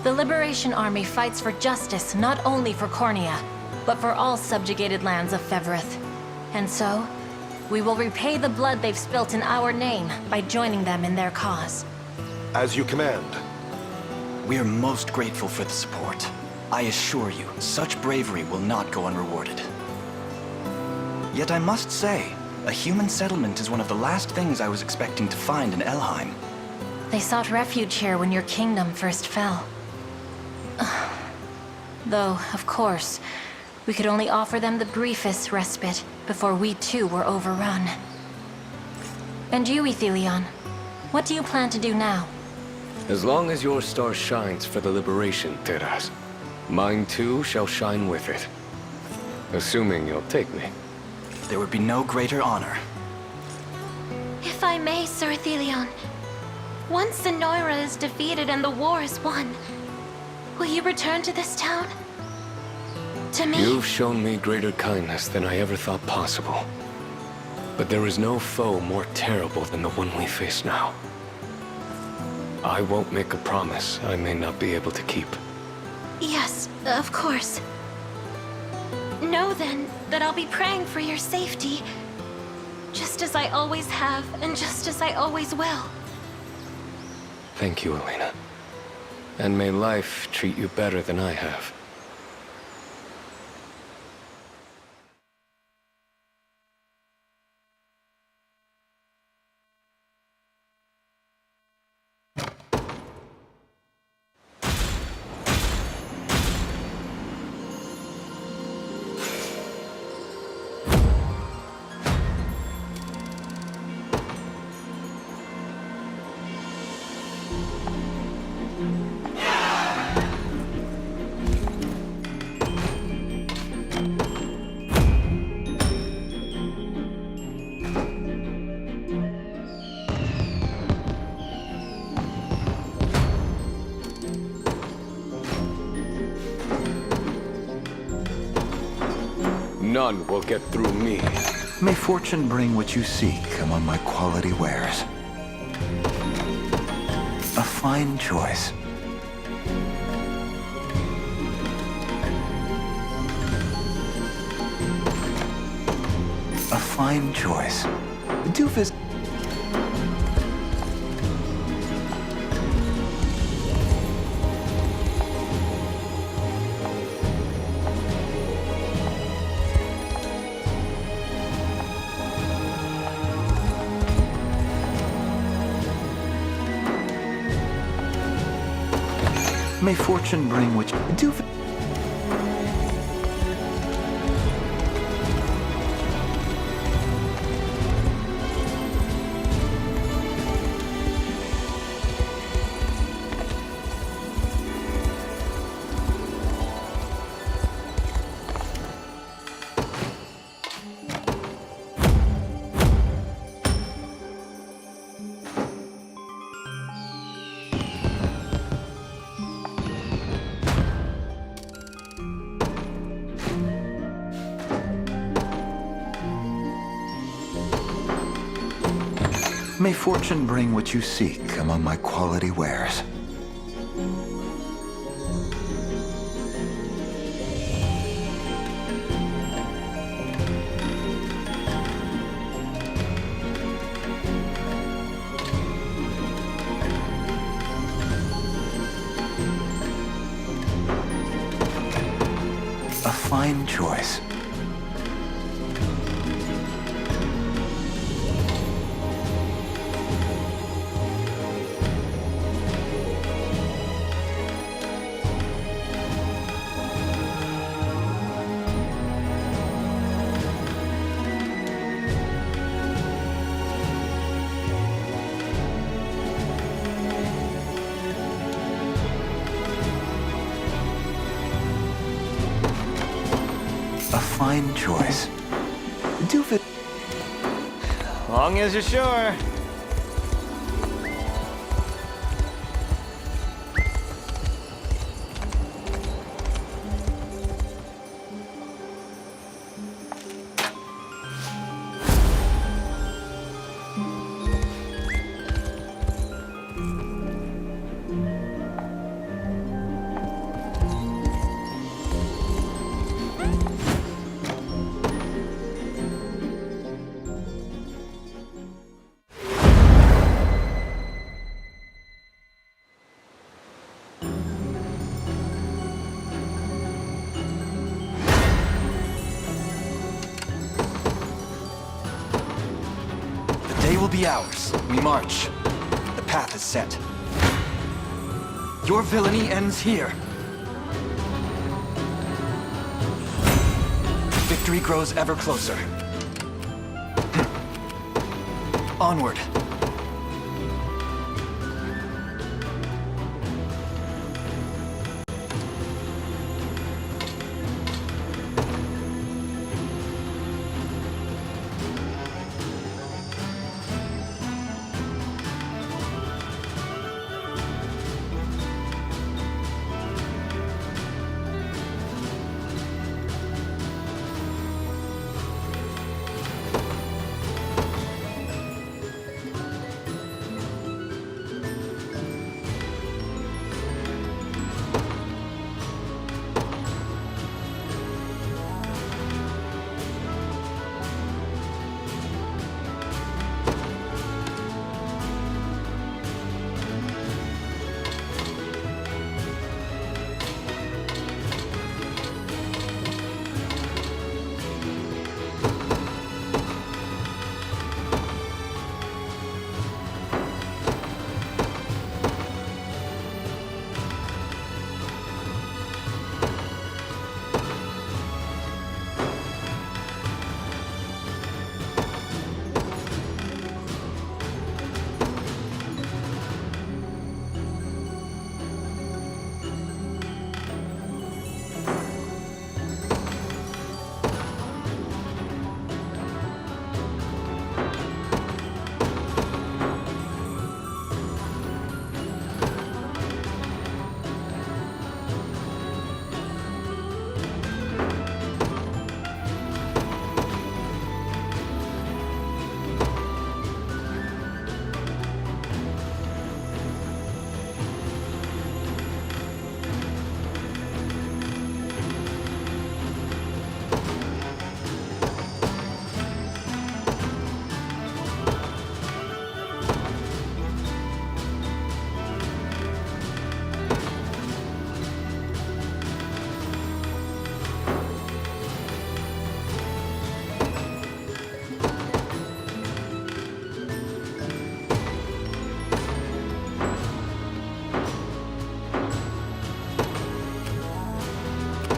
The Liberation Army fights for justice not only for Cornea, but for all subjugated lands of Fevrith. And so, we will repay the blood they've spilt in our name by joining them in their cause. As you command. We are most grateful for the support. I assure you, such bravery will not go unrewarded. Yet I must say, a human settlement is one of the last things I was expecting to find in Elheim. They sought refuge here when your kingdom first fell. Though, of course, we could only offer them the briefest respite before we too were overrun. And you, Athelion, what do you plan to do now? As long as your star shines for the Liberation, Teras, mine too shall shine with it. Assuming you'll take me. There would be no greater honor. If I may, Sir Athelion, once Zenoira is defeated and the war is won, will you return to this town? To me? You've shown me greater kindness than I ever thought possible. But there is no foe more terrible than the one we face now. I won't make a promise I may not be able to keep. Yes, of course. Know then that I'll be praying for your safety, just as I always have and just as I always will. Thank you, Elena. And may life treat you better than I have. None will get through me. May fortune bring what you seek among my quality wares. A fine choice. A fine choice. Do visit. May fortune bring which do. May fortune bring what you seek among my quality wares. A fine choice. fine choice. Do fit. Long as you're sure. The day will be ours. We march. The path is set. Your villainy ends here. Victory grows ever closer. Onward.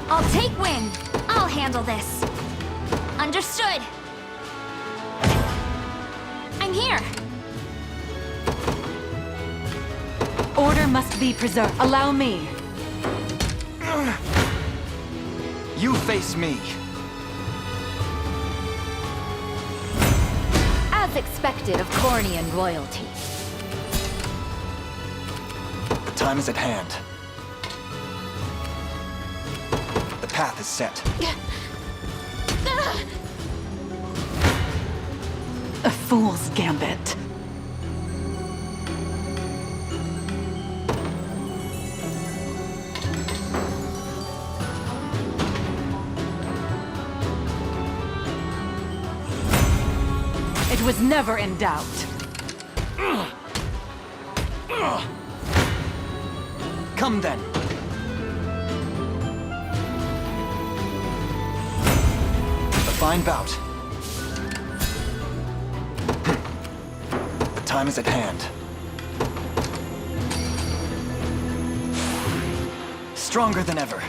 I'll take win. I'll handle this. Understood. I'm here. Order must be preserved. Allow me. You face me. As expected of Cornian royalty. The time is at hand. The path is set. A fool's gambit. It was never in doubt. Come then. A fine bout. The time is at hand. Stronger than ever.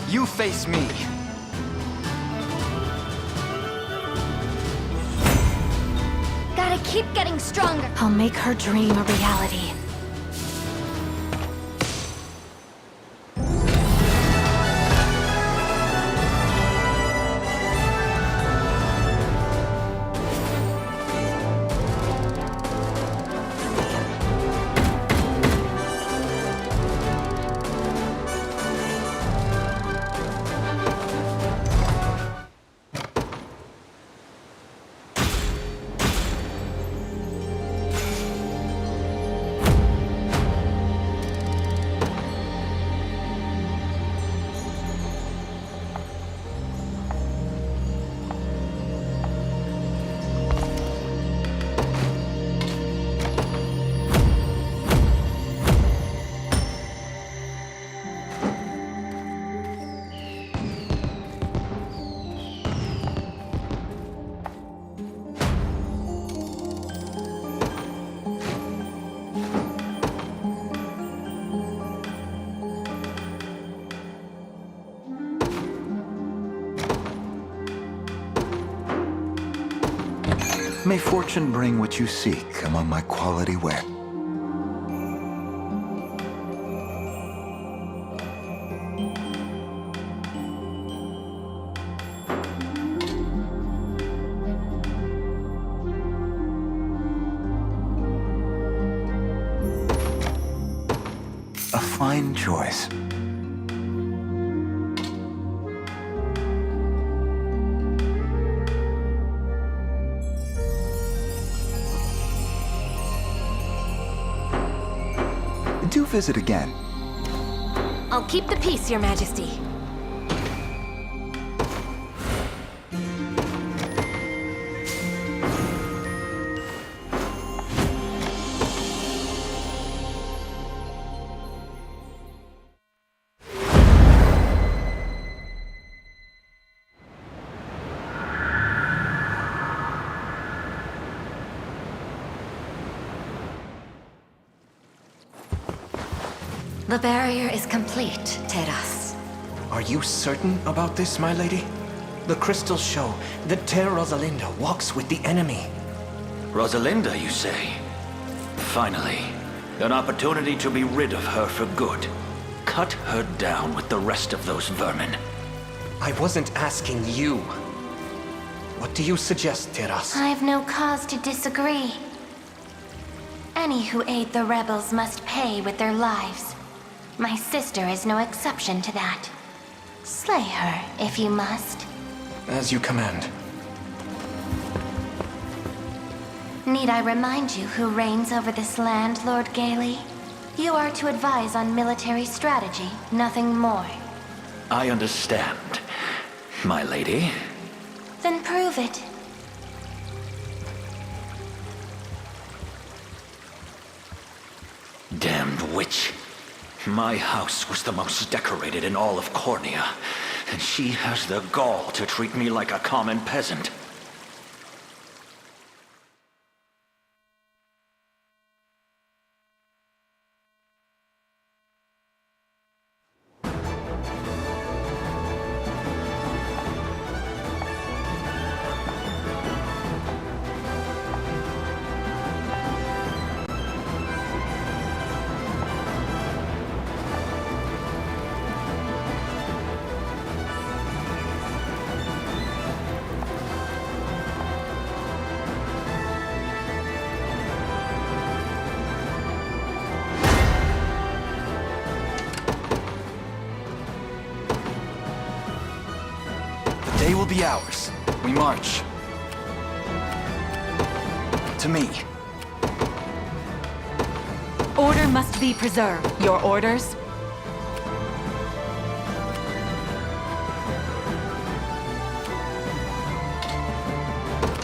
You face me. Gotta keep getting stronger. I'll make her dream a reality. May fortune bring what you seek among my quality ware. A fine choice. Do visit again. I'll keep the peace, Your Majesty. The barrier is complete, Teras. Are you certain about this, my lady? The crystals show that Ter Rosalinda walks with the enemy. Rosalinda, you say? Finally, an opportunity to be rid of her for good. Cut her down with the rest of those vermin. I wasn't asking you. What do you suggest, Teras? I've no cause to disagree. Any who aid the rebels must pay with their lives. My sister is no exception to that. Slay her, if you must. As you command. Need I remind you who reigns over this land, Lord Gailey? You are to advise on military strategy, nothing more. I understand, my lady. Then prove it. Damned witch. My house was the most decorated in all of Cornea, and she has the gall to treat me like a common peasant. The day will be ours. We march. To me. Order must be preserved. Your orders?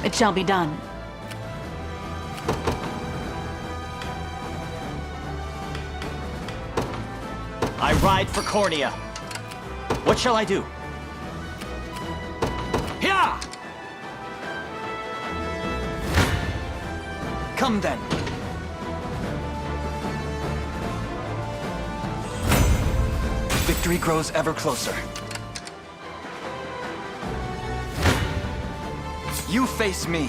It shall be done. I ride for Cornea. What shall I do? Here! Come then. Victory grows ever closer. You face me.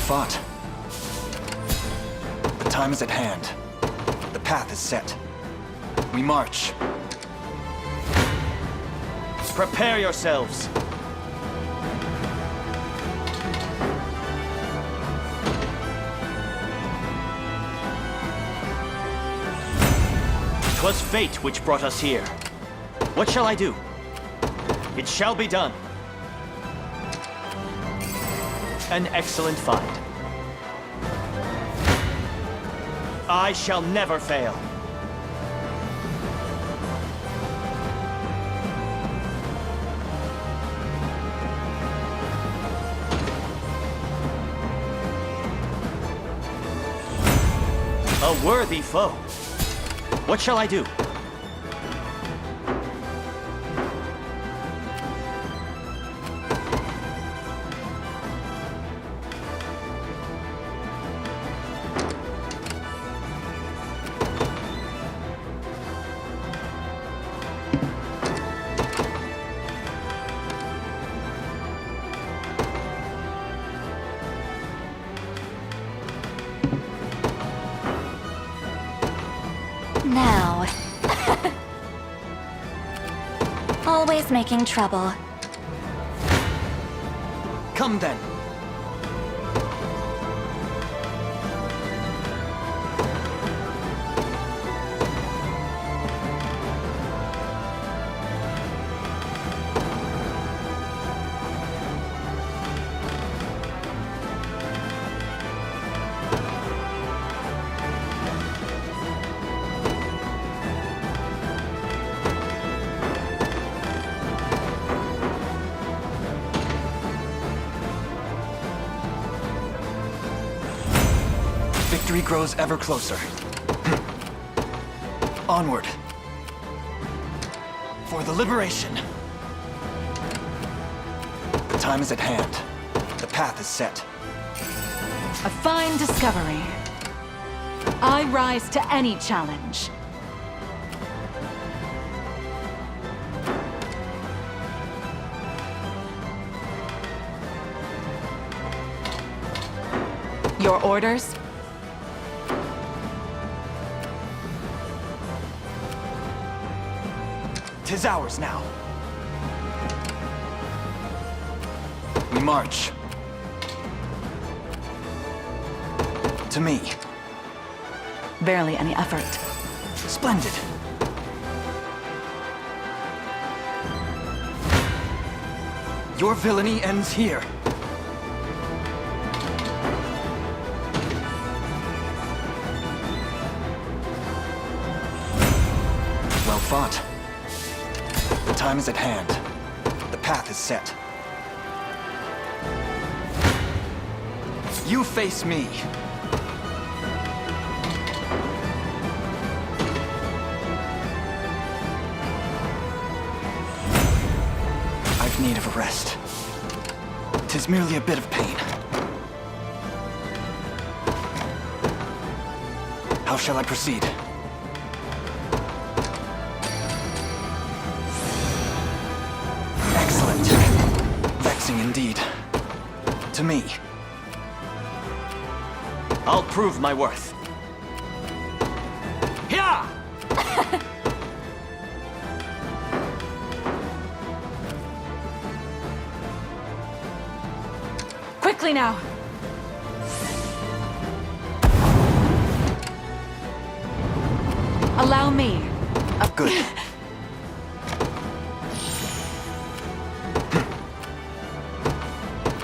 fought. The time is at hand. The path is set. We march. Prepare yourselves. "'Twas fate which brought us here. What shall I do? It shall be done. An excellent find. I shall never fail. A worthy foe. What shall I do? Now. Always making trouble. Come then. Victory grows ever closer. Onward. For the liberation. The time is at hand. The path is set. A fine discovery. I rise to any challenge. Your orders? Tis ours now. We march. To me. Barely any effort. Splendid. Your villainy ends here. Well fought. The time is at hand. The path is set. You face me. I've need of a rest. 'Tis merely a bit of pain. How shall I proceed? Excellent. Vexing indeed. To me. I'll prove my worth. Here! Quickly now! Allow me. Good.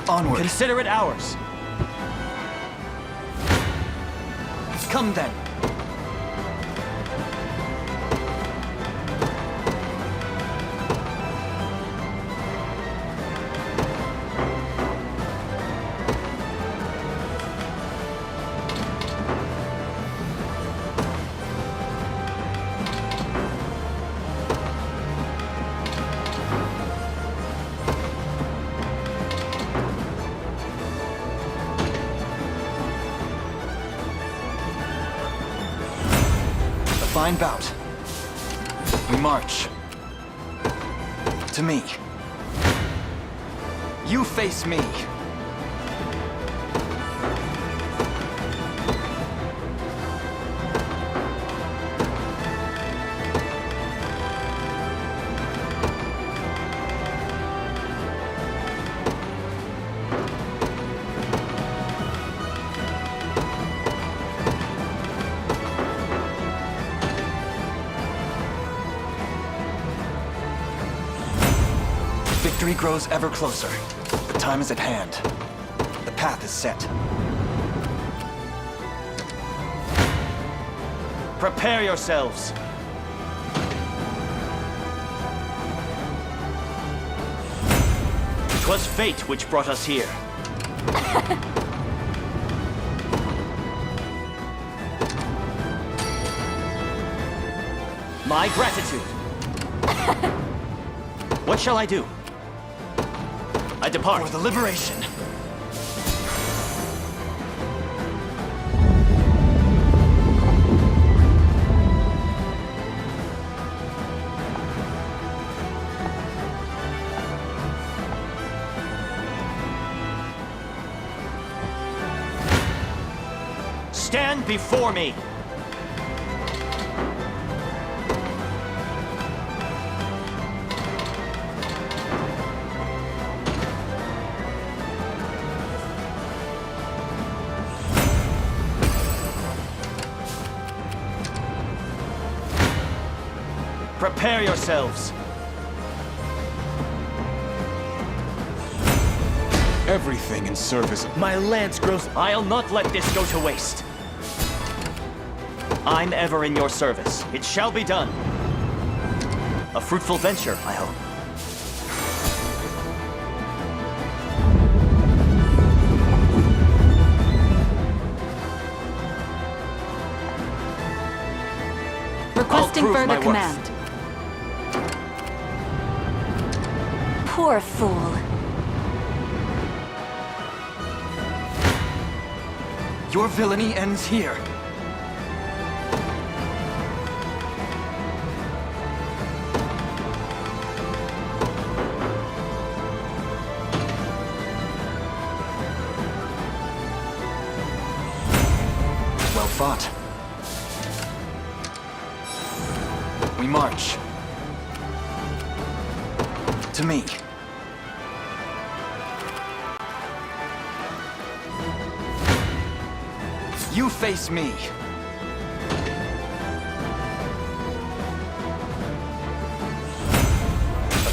Onward. Consider it ours. Come then. Fine bout. We march. To me. You face me. Victory grows ever closer. The time is at hand. The path is set. Prepare yourselves. Twas fate which brought us here. My gratitude. What shall I do? I depart. For the liberation. Stand before me. Prepare yourselves. Everything in service of... My lance grows. I'll not let this go to waste. I'm ever in your service. It shall be done. A fruitful venture, I hope. Requesting further command. Poor fool. Your villainy ends here. Well fought. We march. To me. You face me. A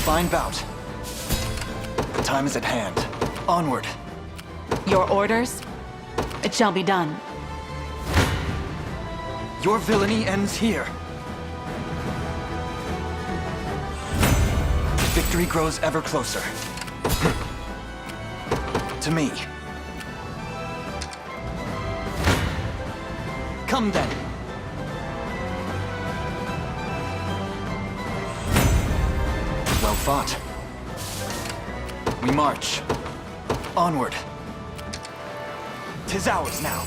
fine bout. The time is at hand. Onward. Your orders? It shall be done. Your villainy ends here. Victory grows ever closer. To me. Come then. Well fought. We march. Onward. 'Tis ours now.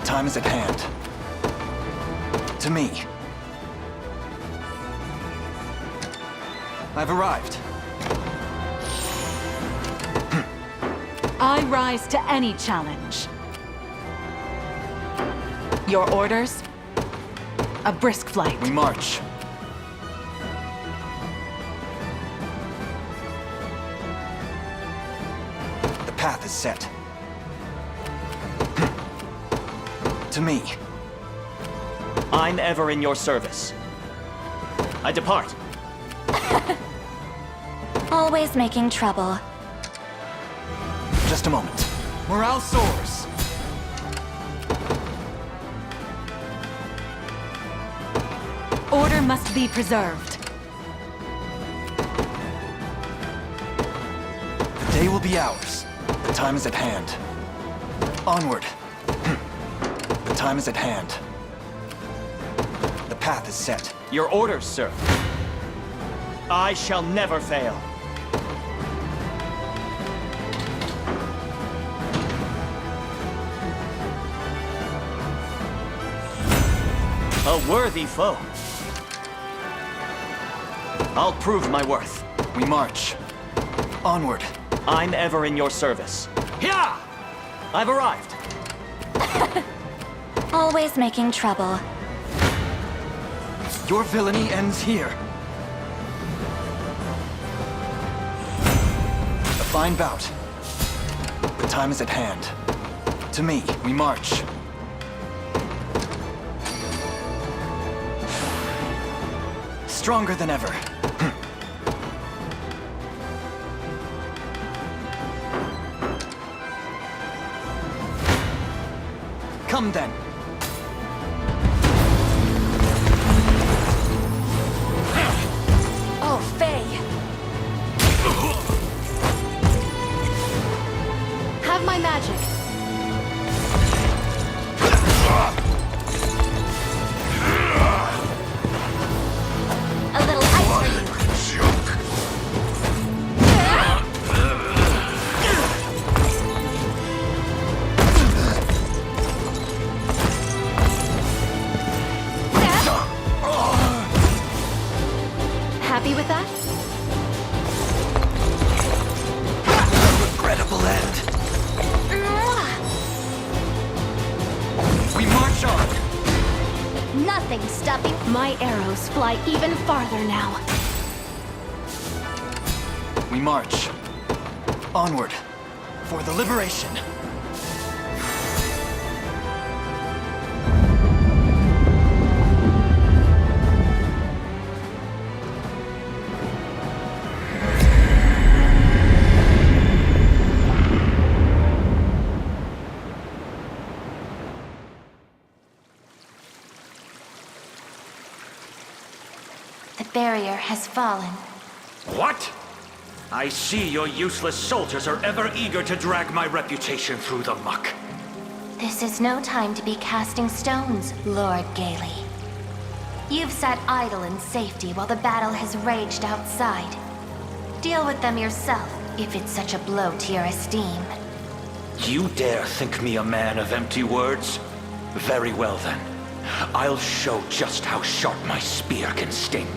Time is at hand. To me. I've arrived. I rise to any challenge. Your orders? A brisk flight. We march. The path is set. To me. I'm ever in your service. I depart. Always making trouble. Just a moment. Morale soars. Order must be preserved. The day will be ours. The time is at hand. Onward. The time is at hand. The path is set. Your orders, sir. I shall never fail. A worthy foe. I'll prove my worth. We march. Onward. I'm ever in your service. Here! I've arrived. Always making trouble. Your villainy ends here. A fine bout. The time is at hand. To me, we march. Stronger than ever. Come then. Oh, Faye. Have my magic. A little ice for you. Happy with that? Regrettable end. We march on. Nothing stopping. My arrows fly even farther now. We march. Onward. For the liberation. The barrier has fallen. What? I see your useless soldiers are ever eager to drag my reputation through the muck. This is no time to be casting stones, Lord Gailey. You've sat idle in safety while the battle has raged outside. Deal with them yourself, if it's such a blow to your esteem. You dare think me a man of empty words? Very well then. I'll show just how sharp my spear can sting.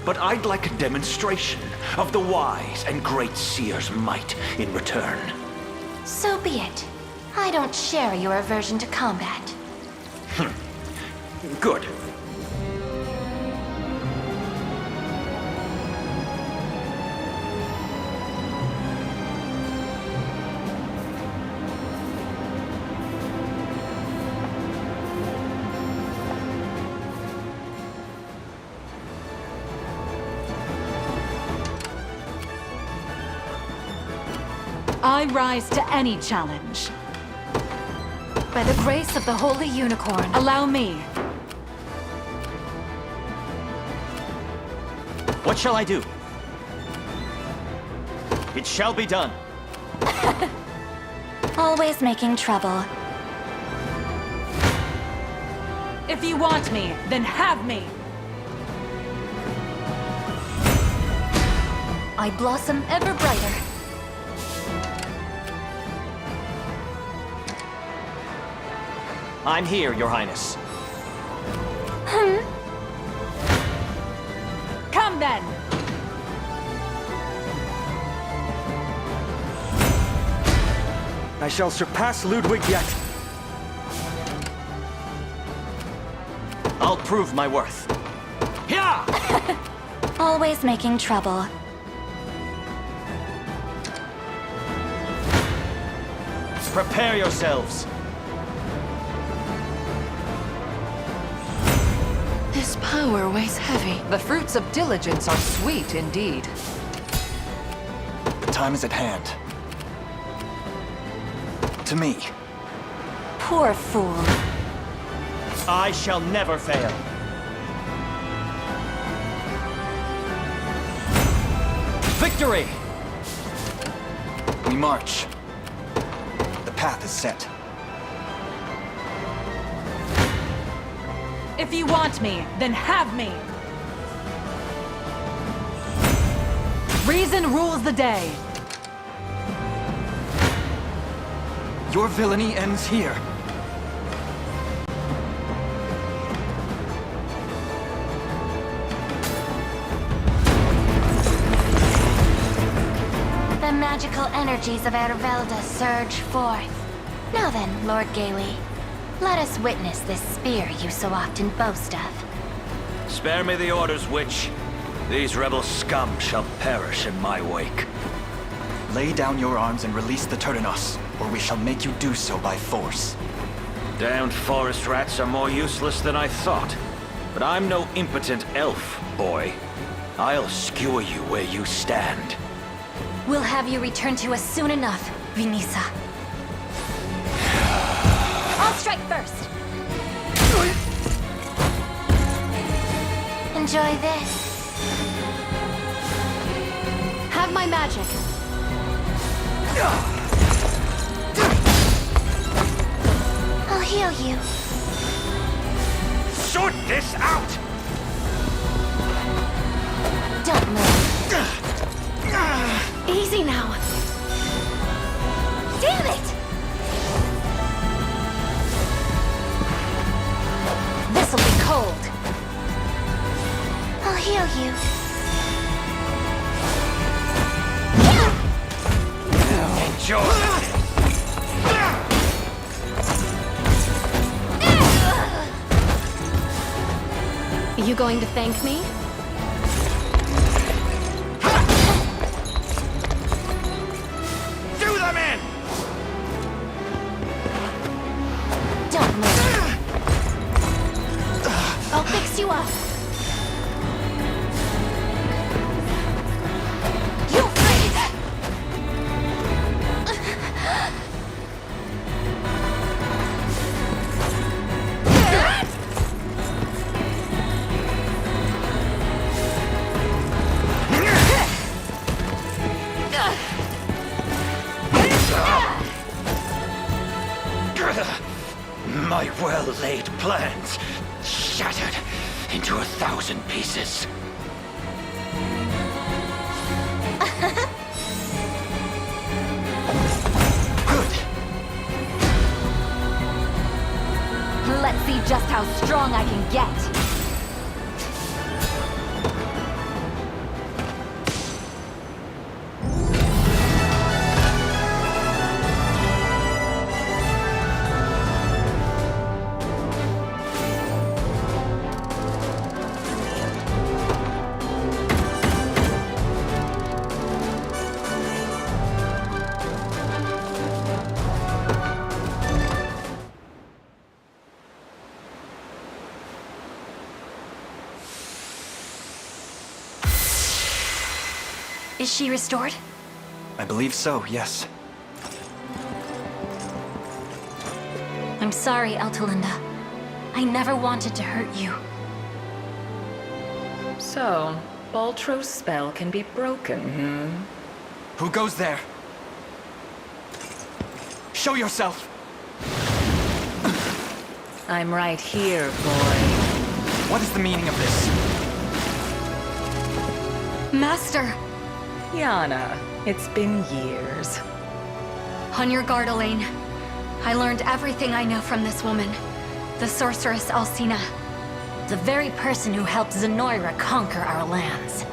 But I'd like a demonstration of the wise and great seer's might in return. So be it. I don't share your aversion to combat. Good. I rise to any challenge. By the grace of the Holy Unicorn. Allow me. What shall I do? It shall be done. Always making trouble. If you want me, then have me. I blossom ever brighter. I'm here, Your Highness. Come then! I shall surpass Ludwig yet. I'll prove my worth. Here! Always making trouble. Prepare yourselves. This power weighs heavy. The fruits of diligence are sweet indeed. The time is at hand. To me. Poor fool. I shall never fail. Victory! We march. The path is set. If you want me, then have me. Reason rules the day. Your villainy ends here. The magical energies of Ervelda surge forth. Now then, Lord Gailey, let us witness this spear you so often boast of. Spare me the orders, witch. These rebel scum shall perish in my wake. Lay down your arms and release the Turdinos, or we shall make you do so by force. Damned forest rats are more useless than I thought. But I'm no impotent elf, boy. I'll skewer you where you stand. We'll have you return to us soon enough, Vinisa. I'll strike first. Enjoy this. Have my magic. I'll heal you. Sort this out! Don't move. Easy now. Damn it! This'll be cold. I'll heal you. Enjoy! You going to thank me? Do them in! Don't move. I'll fix you up. You'll freeze! My well-laid plans shattered into 1,000 pieces. Good. Let's see just how strong I can get. Is she restored? I believe so, yes. I'm sorry, Eltelinda. I never wanted to hurt you. So, Baltro's spell can be broken, Who goes there? Show yourself! I'm right here, boy. What is the meaning of this? Master! Yana, it's been years. On your guard, Elaine. I learned everything I know from this woman. The sorceress Alcina. The very person who helped Zenoira conquer our lands.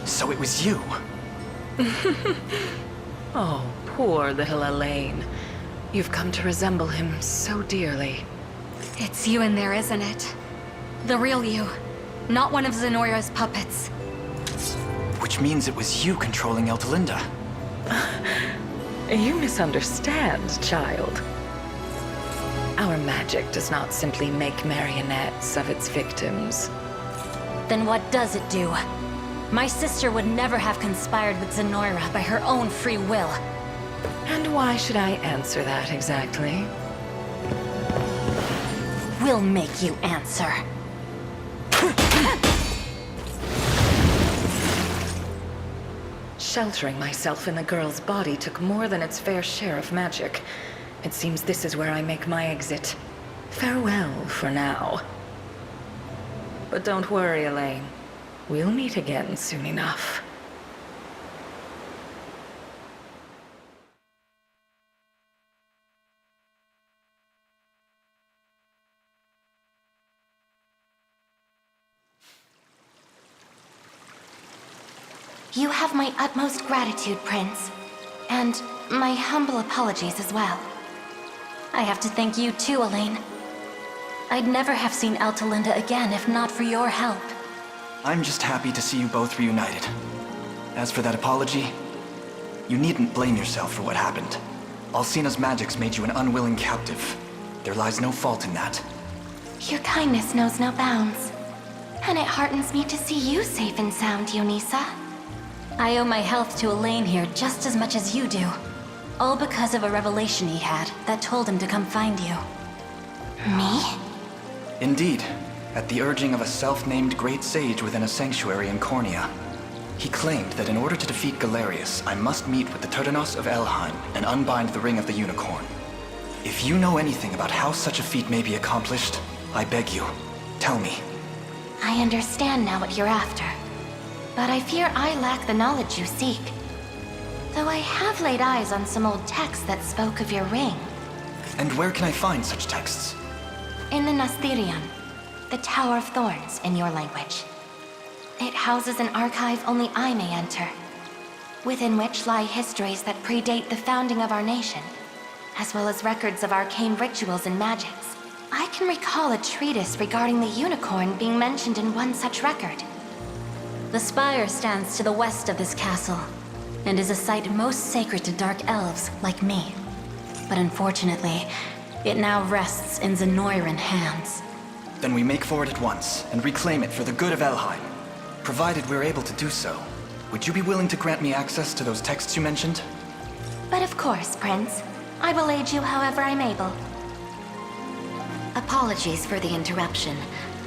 So it was you? Oh, poor little Elaine. You've come to resemble him so dearly. It's you in there, isn't it? The real you. Not one of Zenoira's puppets. Which means it was you controlling Eltelinda. You misunderstand, child. Our magic does not simply make marionettes of its victims. Then what does it do? My sister would never have conspired with Zenoira by her own free will. And why should I answer that exactly? We'll make you answer. Sheltering myself in the girl's body took more than its fair share of magic. It seems this is where I make my exit. Farewell for now. But don't worry, Elaine. We'll meet again soon enough. You have my utmost gratitude, Prince. And my humble apologies as well. I have to thank you too, Elaine. I'd never have seen Eltelinda again if not for your help. I'm just happy to see you both reunited. As for that apology, you needn't blame yourself for what happened. Alcina's magics made you an unwilling captive. There lies no fault in that. Your kindness knows no bounds. And it heartens me to see you safe and sound, Yonisa. I owe my health to Elaine here just as much as you do. All because of a revelation he had that told him to come find you. Me? Indeed, at the urging of a self-named great sage within a sanctuary in Cornea. He claimed that in order to defeat Galerius, I must meet with the Turdanos of Elheim and unbind the Ring of the Unicorn. If you know anything about how such a feat may be accomplished, I beg you, tell me. I understand now what you're after. But I fear I lack the knowledge you seek. Though I have laid eyes on some old texts that spoke of your ring. And where can I find such texts? In the Nasthirion, the Tower of Thorns in your language. It houses an archive only I may enter, within which lie histories that predate the founding of our nation, as well as records of arcane rituals and magics. I can recall a treatise regarding the unicorn being mentioned in one such record. The spire stands to the west of this castle, and is a site most sacred to dark elves like me. But unfortunately, it now rests in Zenoiran hands. Then we make for it at once, and reclaim it for the good of Elheim. Provided we're able to do so, would you be willing to grant me access to those texts you mentioned? But of course, Prince. I will aid you however I'm able. Apologies for the interruption,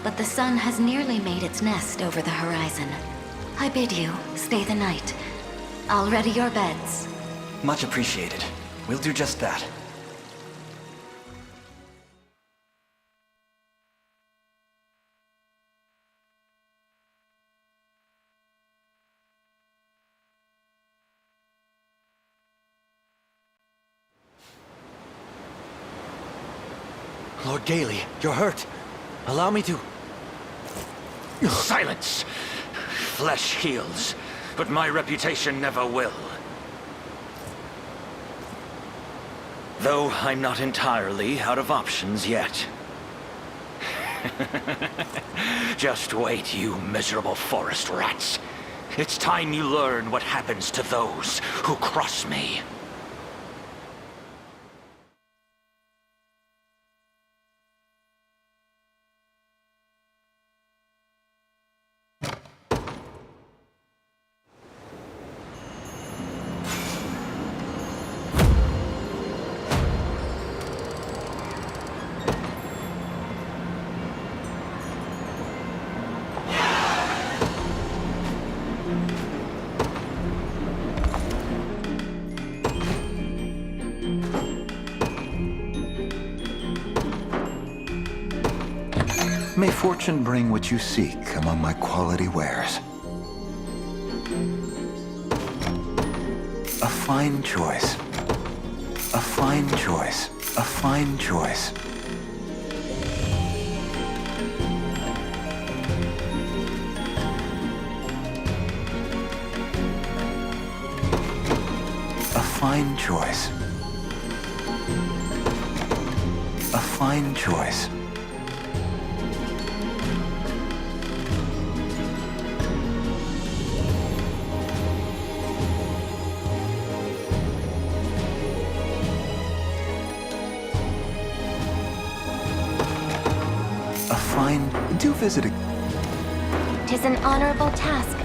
but the sun has nearly made its nest over the horizon. I bid you stay the night. I'll ready your beds. Much appreciated. We'll do just that. Lord Gailey, you're hurt. Allow me to... Silence! Flesh heals, but my reputation never will. Though I'm not entirely out of options yet. Just wait, you miserable forest rats. It's time you learn what happens to those who cross me. May fortune bring what you seek among my quality wares. A fine choice. A fine choice. A fine choice. A fine choice. A fine choice. Do visit a... 'Tis an honorable task.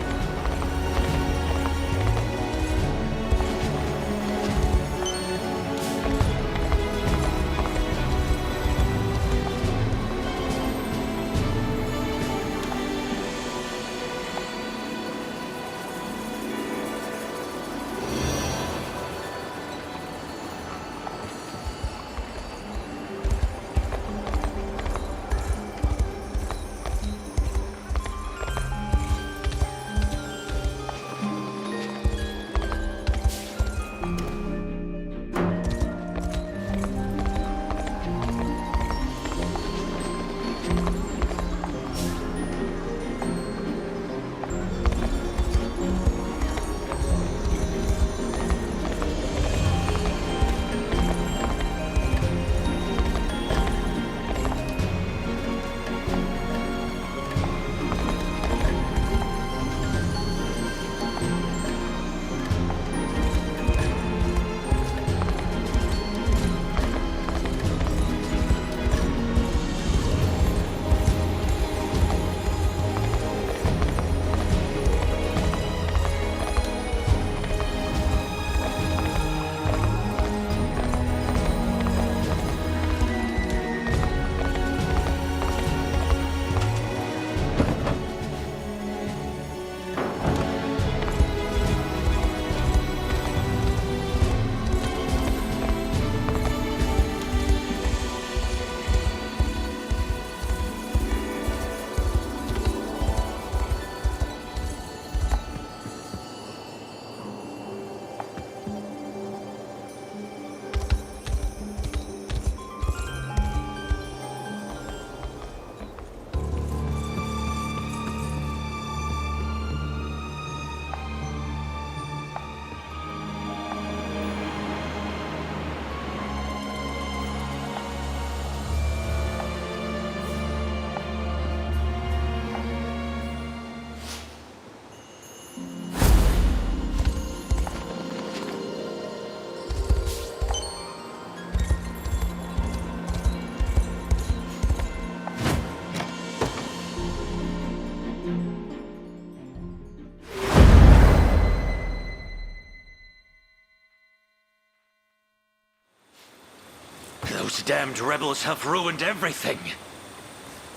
Those damned rebels have ruined everything.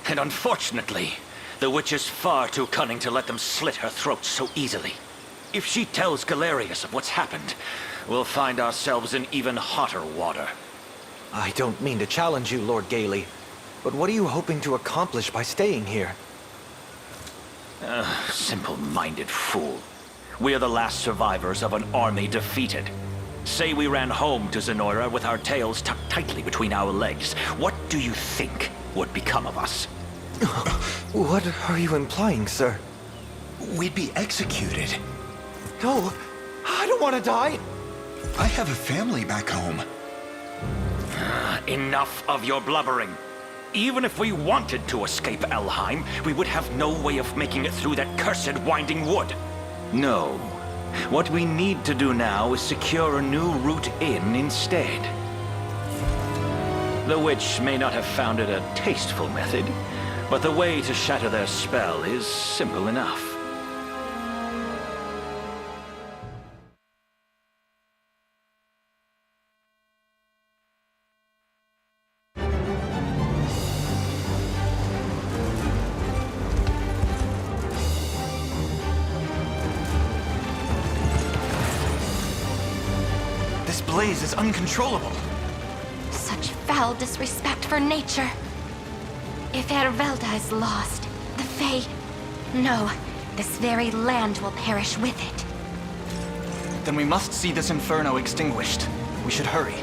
And unfortunately, the witch is far too cunning to let them slit her throat so easily. If she tells Galerius of what's happened, we'll find ourselves in even hotter water. I don't mean to challenge you, Lord Gailey, but what are you hoping to accomplish by staying here? Simple-minded fool. We're the last survivors of an army defeated. Say we ran home to Zenoira with our tails tucked tightly between our legs. What do you think would become of us? What are you implying, sir? We'd be executed. No, I don't want to die. I have a family back home. Enough of your blubbering. Even if we wanted to escape Elheim, we would have no way of making it through that cursed winding wood. No. What we need to do now is secure a new route in instead. The witch may not have found it a tasteful method, but the way to shatter their spell is simple enough. This blaze is uncontrollable. Such foul disrespect for nature. If Ervelda is lost, the Fae... No, this very land will perish with it. Then we must see this inferno extinguished. We should hurry.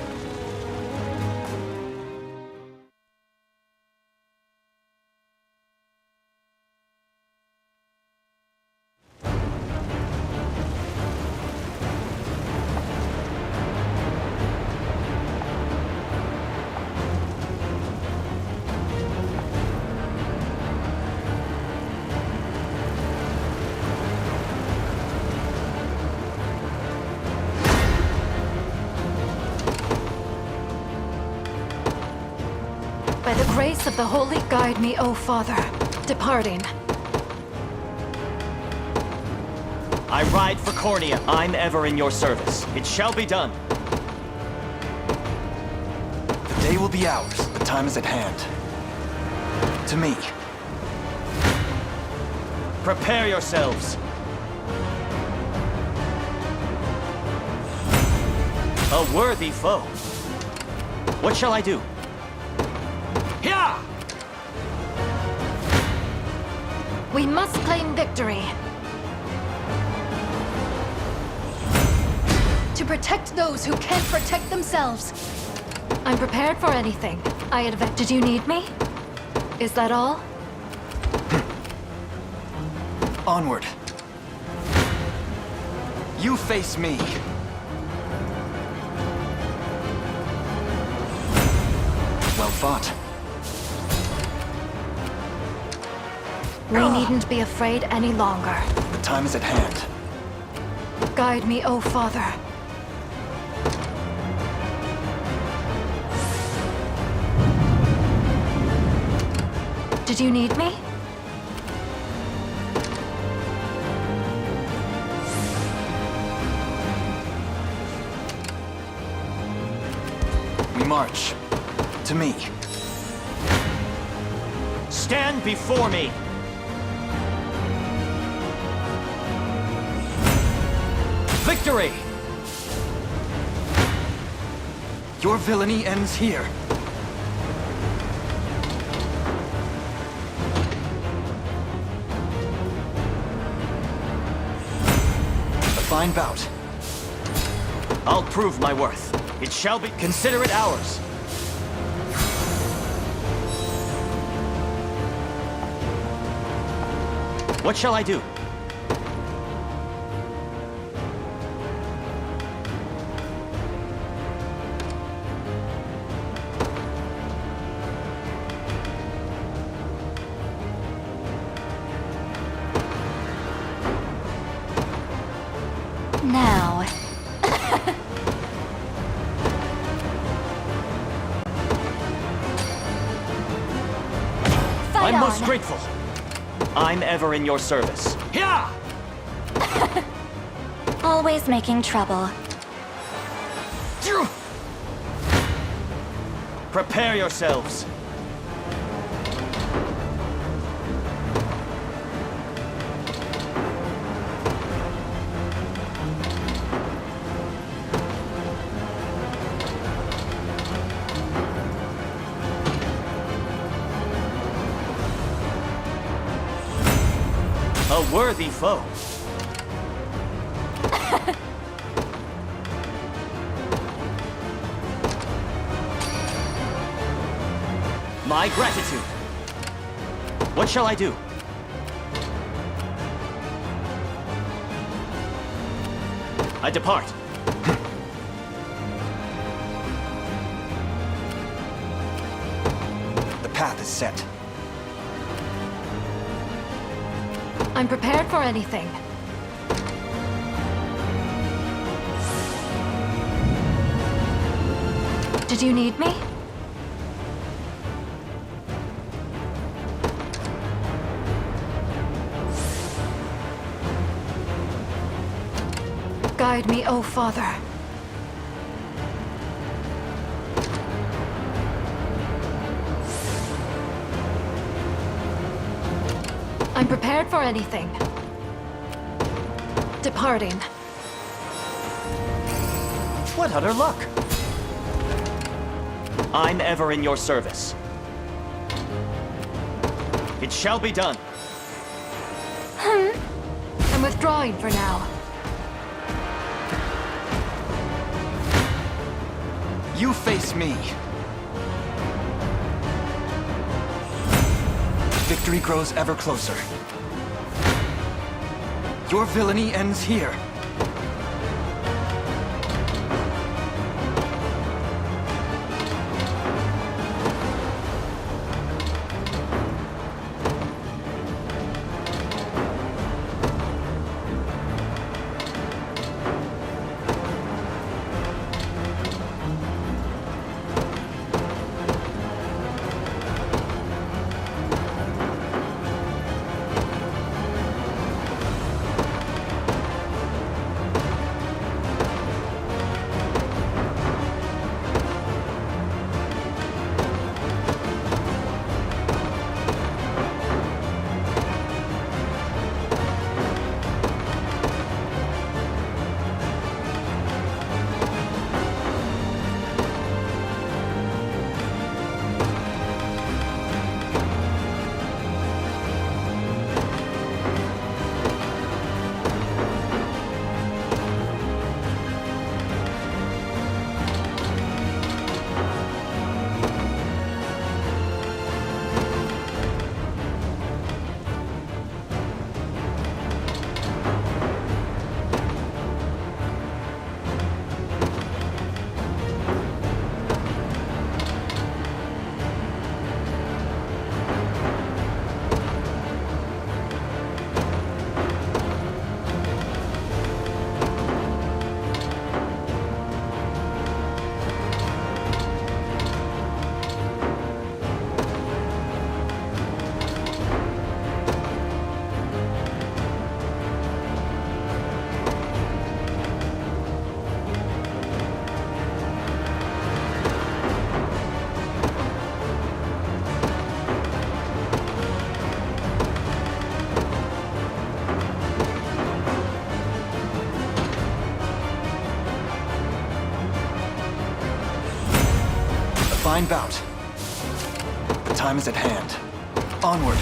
By the grace of the Holy, guide me, O Father. Departing. I ride for Cornea. I'm ever in your service. It shall be done. The day will be ours. The time is at hand. To me. Prepare yourselves. A worthy foe. What shall I do? Yeah! We must claim victory. To protect those who can't protect themselves. I'm prepared for anything. Did you need me? Is that all? Onward. You face me. Well fought. We needn't be afraid any longer. The time is at hand. Guide me, O Father. Did you need me? We march. To me. Stand before me! Victory! Your villainy ends here. A fine bout. I'll prove my worth. It shall be. Consider it ours. What shall I do? Now... I'm most grateful. I'm ever in your service. Yeah! Always making trouble. Prepare yourselves. A worthy foe. My gratitude. What shall I do? I depart. The path is set. I'm prepared for anything. Did you need me? Guide me, O Father. I'm prepared for anything. Departing. What utter luck! I'm ever in your service. It shall be done. I'm withdrawing for now. You face me. Victory grows ever closer. Your villainy ends here. Fine bout. The time is at hand. Onward.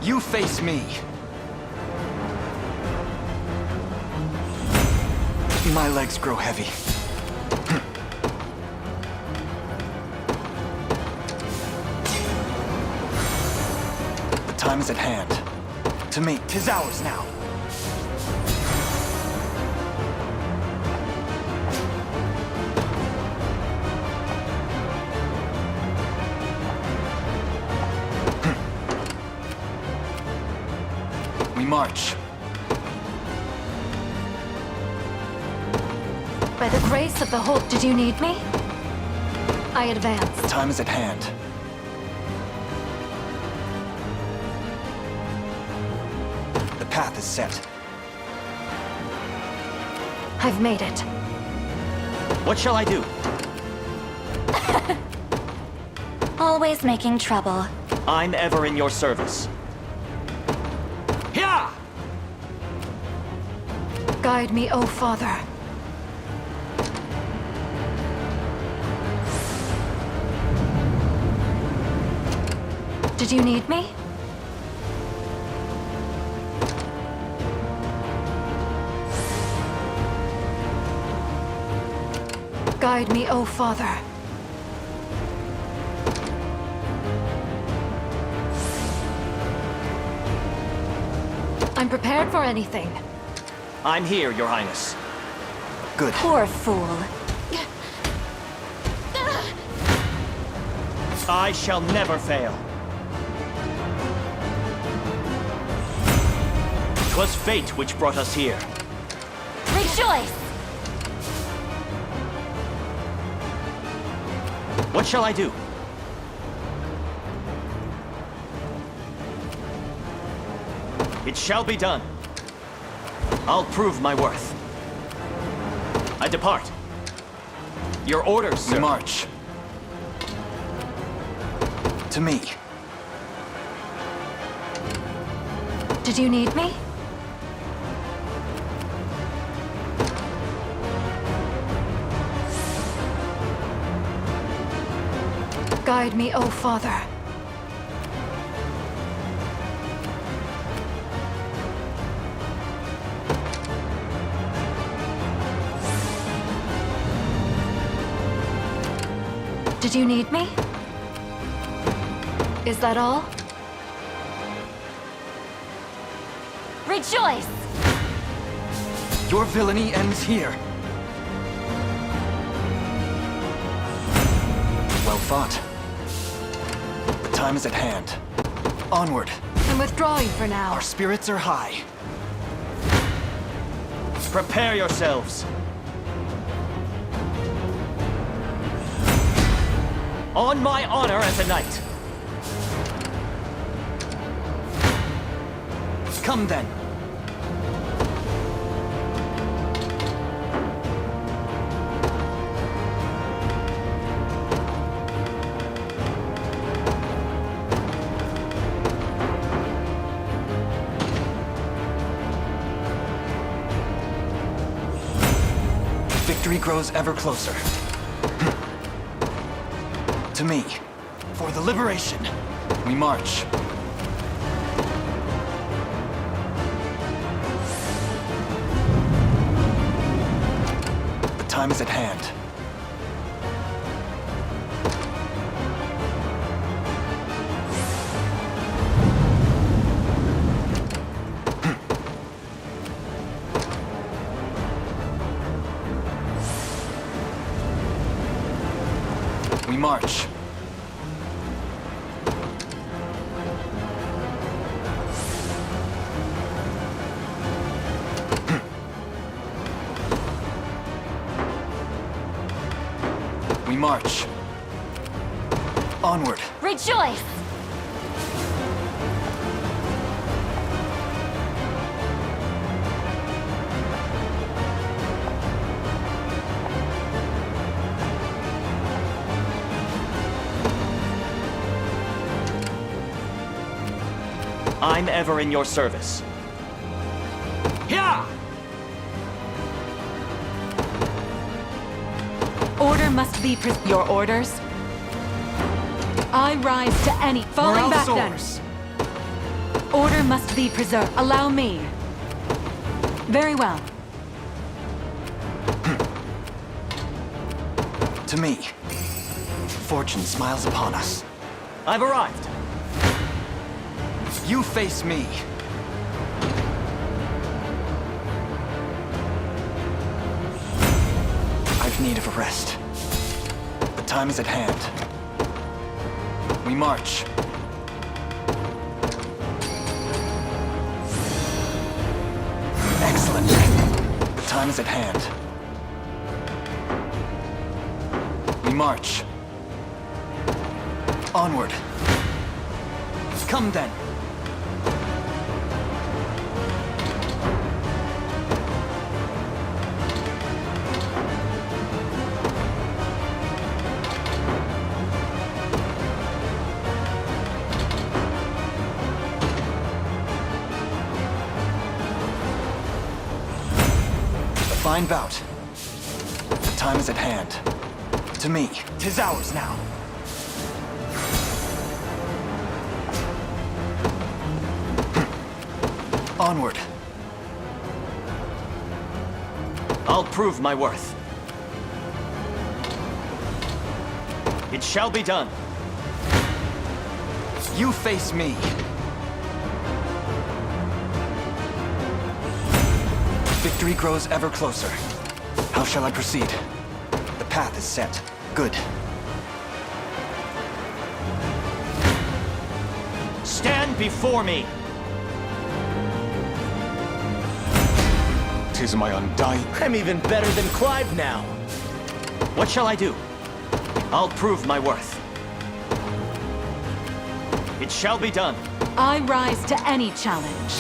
You face me. My legs grow heavy. The time is at hand. To meet, 'tis ours now. We march. By the grace of the whole... Did you need me? I advance. Time is at hand. The path is set. I've made it. What shall I do? Always making trouble. I'm ever in your service. Here! Guide me, O Father. Did you need me? Guide me, O Father. I'm prepared for anything. I'm here, Your Highness. Good. Poor fool. I shall never fail. 'Twas fate which brought us here. Rejoice! What shall I do? It shall be done. I'll prove my worth. I depart. Your orders, sir. We march. To me. Did you need me? Guide me, O Father. Did you need me? Is that all? Rejoice! Your villainy ends here. Well fought. The time is at hand. Onward. I'm withdrawing for now. Our spirits are high. Prepare yourselves. On my honor as a knight. Come then. Victory grows ever closer. To me. For the liberation. We march. The time is at hand. We march. We march. Onward. Rejoice! I'm ever in your service. Here! Order must be your orders? I rise to any... Falling back soars. then. Order must be preserved. Allow me. Very well. To me. Fortune smiles upon us. I've arrived. You face me. I've need of a rest. The time is at hand. We march. Excellent. The time is at hand. We march. Onward. Come then. fine bout. The time is at hand. To me, 'tis ours now. Onward. I'll prove my worth. It shall be done. You face me. Victory grows ever closer. How shall I proceed? The path is set. Good. Stand before me! 'Tis my undying... I'm even better than Clive now! What shall I do? I'll prove my worth. It shall be done. I rise to any challenge.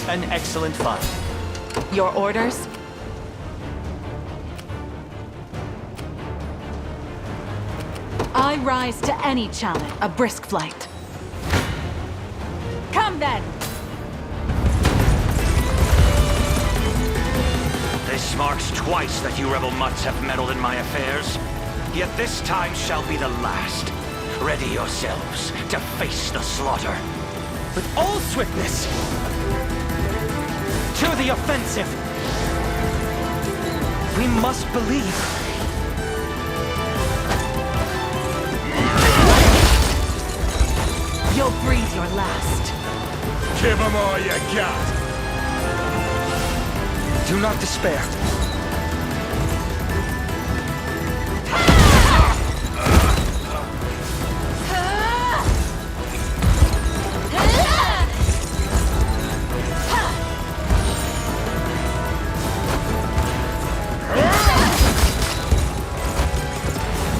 An excellent fight. Your orders? I rise to any challenge. A brisk flight. Come then! This marks twice that you rebel mutts have meddled in my affairs. Yet this time shall be the last. Ready yourselves to face the slaughter. With all swiftness! To the offensive! We must believe. You'll breathe your last. Give them all you got! Do not despair.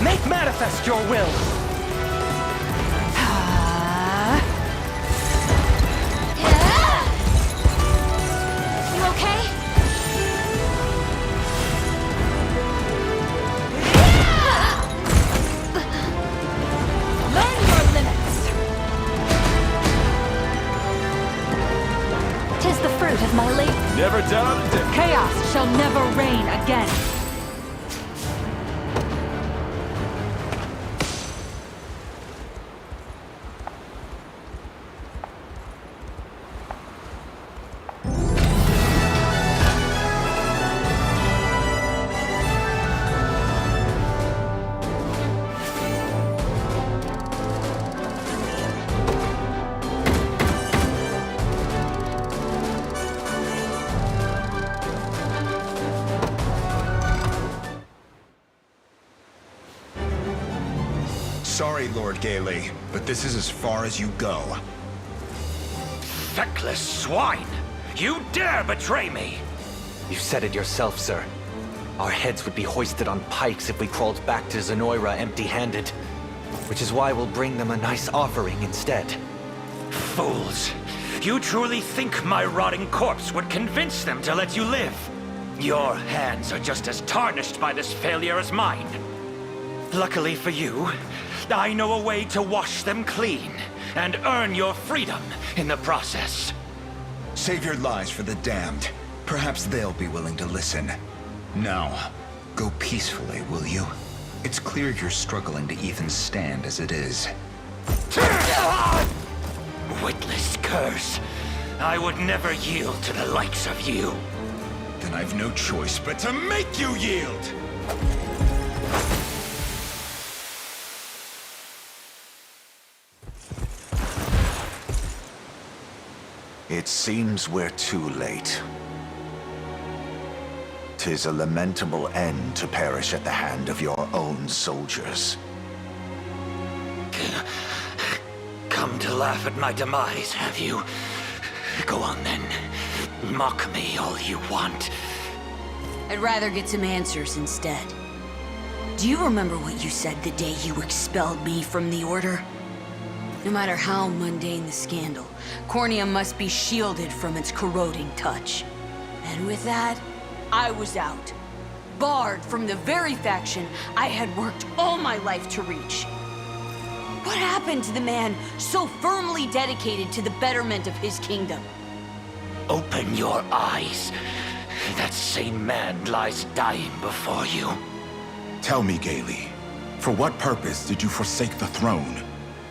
Make manifest your will. You okay? Learn your limits. 'Tis the fruit of my labor. Never done it. Chaos shall never reign again. Sorry, Lord Gailey, but this is as far as you go. Feckless swine! You dare betray me! You said it yourself, sir. Our heads would be hoisted on pikes if we crawled back to Zenoira empty-handed. Which is why we'll bring them a nice offering instead. Fools! You truly think my rotting corpse would convince them to let you live? Your hands are just as tarnished by this failure as mine. Luckily for you, I know a way to wash them clean and earn your freedom in the process. Save your lies for the damned. Perhaps they'll be willing to listen. Now, go peacefully, will you? It's clear you're struggling to even stand as it is. Witless curse. I would never yield to the likes of you. Then I've no choice but to make you yield! It seems we're too late. 'Tis a lamentable end to perish at the hand of your own soldiers. Come to laugh at my demise, have you? Go on then. Mock me all you want. I'd rather get some answers instead. Do you remember what you said the day you expelled me from the Order? No matter how mundane the scandal, Cornea must be shielded from its corroding touch. And with that, I was out. Barred from the very faction I had worked all my life to reach. What happened to the man so firmly dedicated to the betterment of his kingdom? Open your eyes. that same man lies dying before you. Tell me, Gaily, for what purpose did you forsake the throne?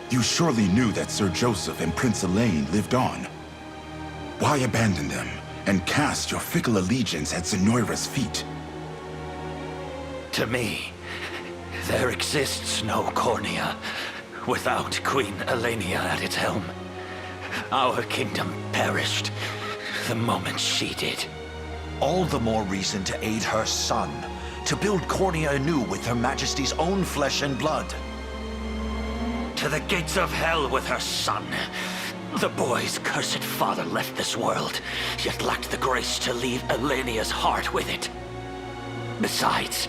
You surely knew that Sir Joseph and Prince Elaine lived on. Why abandon them and cast your fickle allegiance at Zenoira's feet? To me, there exists no Cornea without Queen Elenia at its helm. Our kingdom perished the moment she did. All the more reason to aid her son, to build Cornea anew with Her Majesty's own flesh and blood. To the gates of hell with her son. The boy's cursed father left this world, yet lacked the grace to leave Elenia's heart with it. Besides,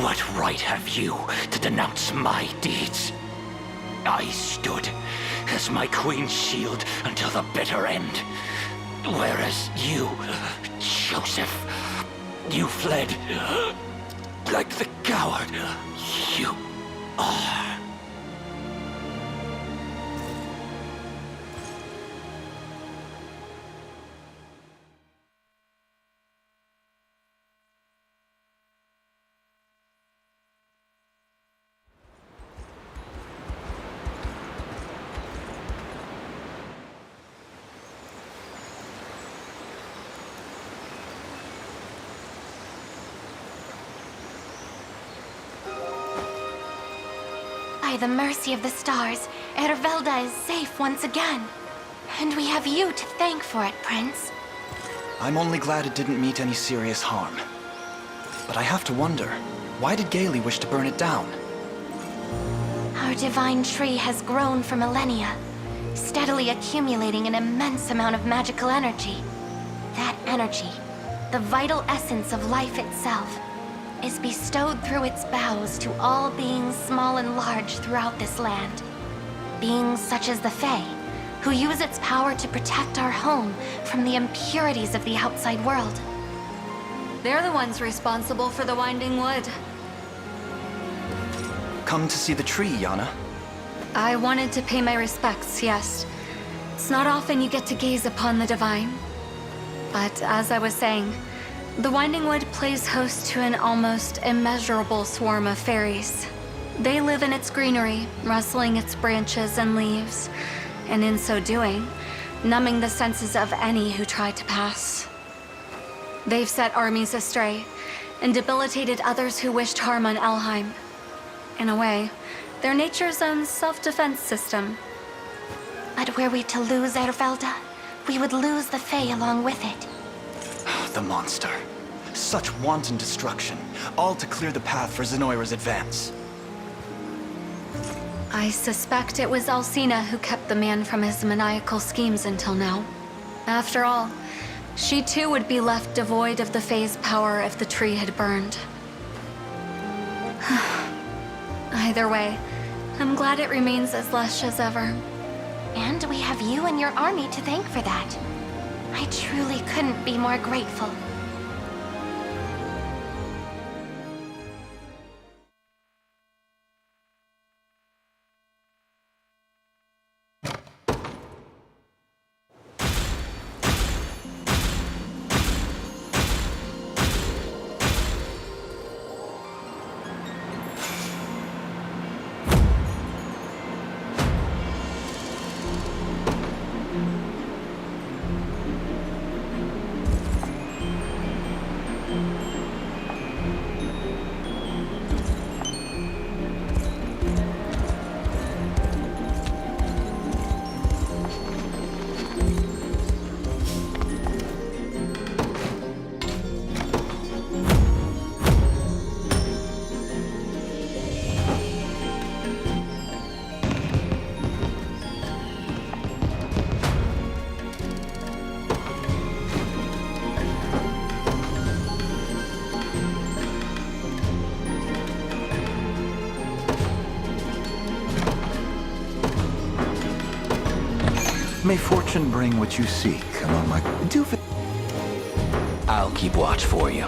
what right have you to denounce my deeds? I stood as my queen's shield until the bitter end. Whereas you, Joseph, you fled like the coward you are. By the mercy of the stars, Ervelda is safe once again. And we have you to thank for it, Prince. I'm only glad it didn't meet any serious harm. But I have to wonder, why did Gaily wish to burn it down? Our divine tree has grown for millennia, steadily accumulating an immense amount of magical energy. That energy, the vital essence of life itself, is bestowed through its boughs to all beings small and large throughout this land. Beings such as the Fae, who use its power to protect our home from the impurities of the outside world. They're the ones responsible for the Winding Wood. Come to see the tree, Yana? I wanted to pay my respects, yes. It's not often you get to gaze upon the divine. But as I was saying, the Winding Wood plays host to an almost immeasurable swarm of fairies. They live in its greenery, rustling its branches and leaves, and in so doing, numbing the senses of any who try to pass. They've set armies astray, and debilitated others who wished harm on Elheim. In a way, they're nature's own self-defense system. But were we to lose Ervelda, we would lose the Fae along with it. The monster. Such wanton destruction, all to clear the path for Zenoira's advance. I suspect it was Alcina who kept the man from his maniacal schemes until now. After all, she too would be left devoid of the Fae's power if the tree had burned. Either way, I'm glad it remains as lush as ever. And we have you and your army to thank for that. I truly couldn't be more grateful. May fortune bring what you seek among my... I'll keep watch for you.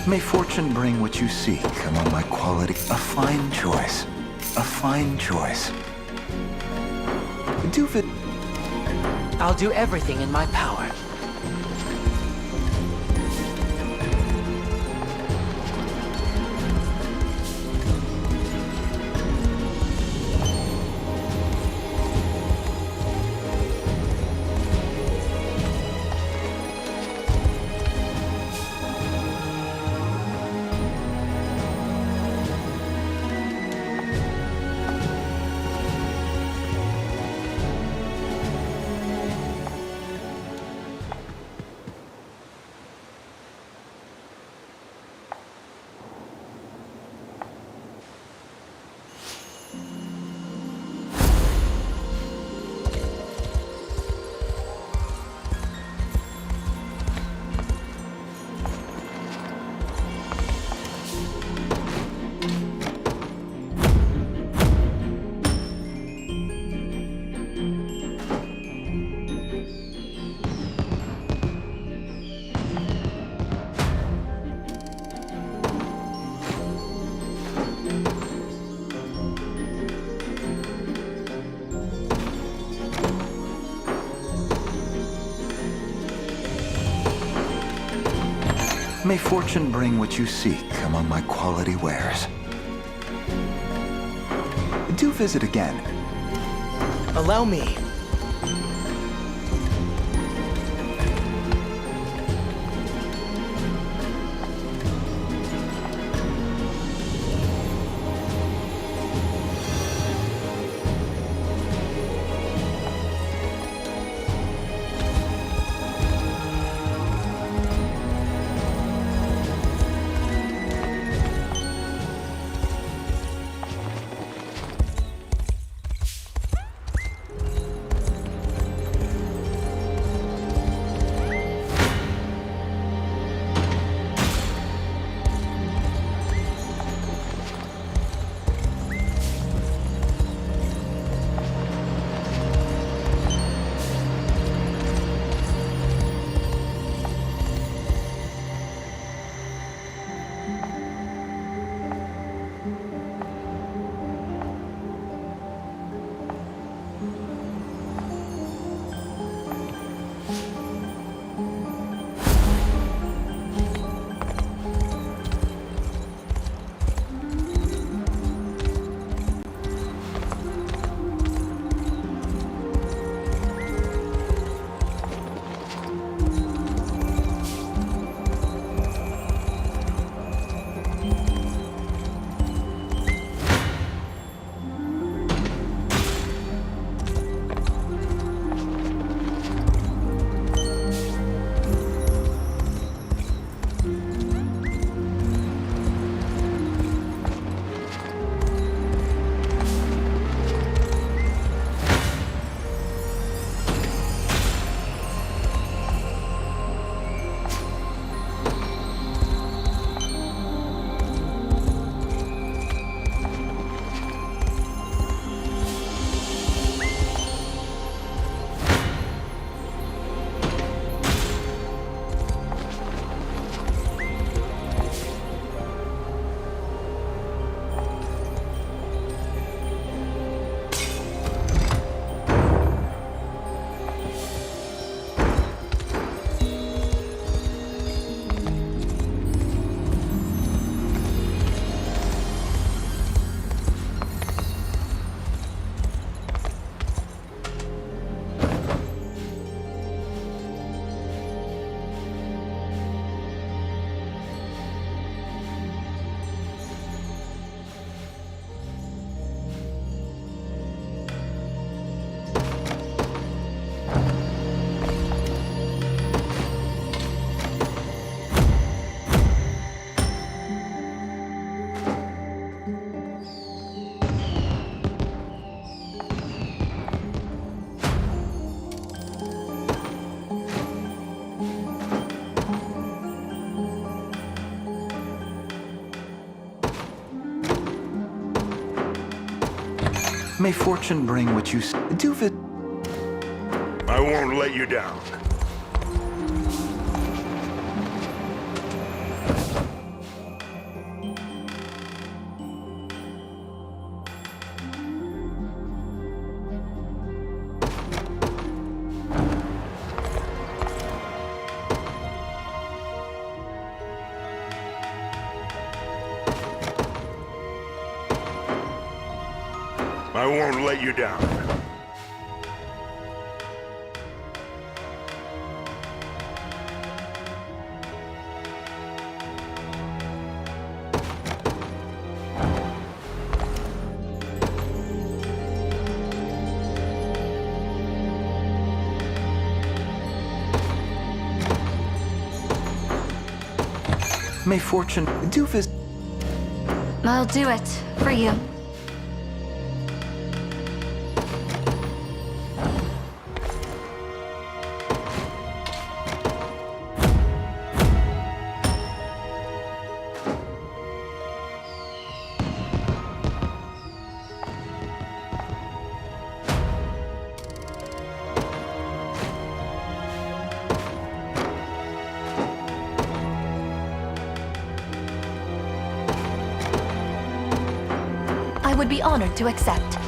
May fortune bring what you seek among my quality. A fine choice. A fine choice. Do fit. I'll do everything in my power. May fortune bring what you seek among my quality wares. Do visit again. Allow me. May fortune bring what you do fit. I won't let you down. I won't let you down. May fortune do visit. I'll do it for you. I would be honored to accept.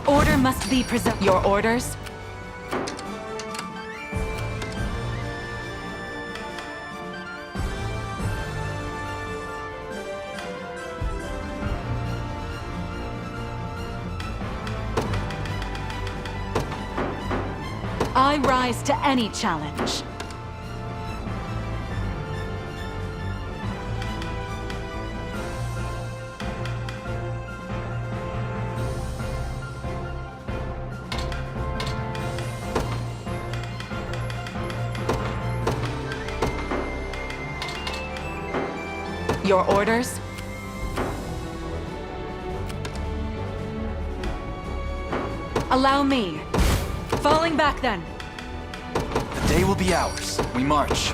Order must be preserved. Your orders? I rise to any challenge. Your orders? Allow me. Falling back then. The day will be ours. We march.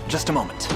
Just a moment.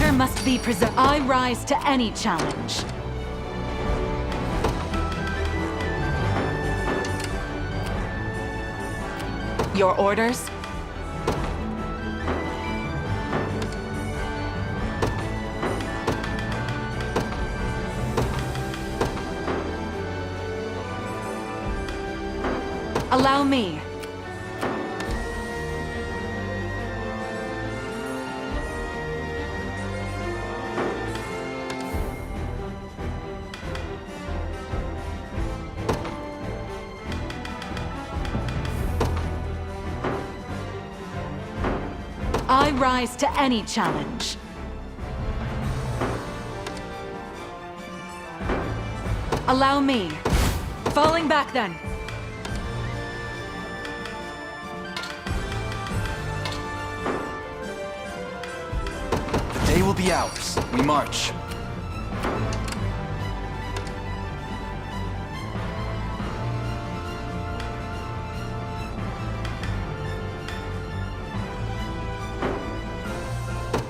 Order must be preserved. I rise to any challenge. Your orders? Allow me. I rise to any challenge. Allow me. Falling back then. The day will be ours. We march.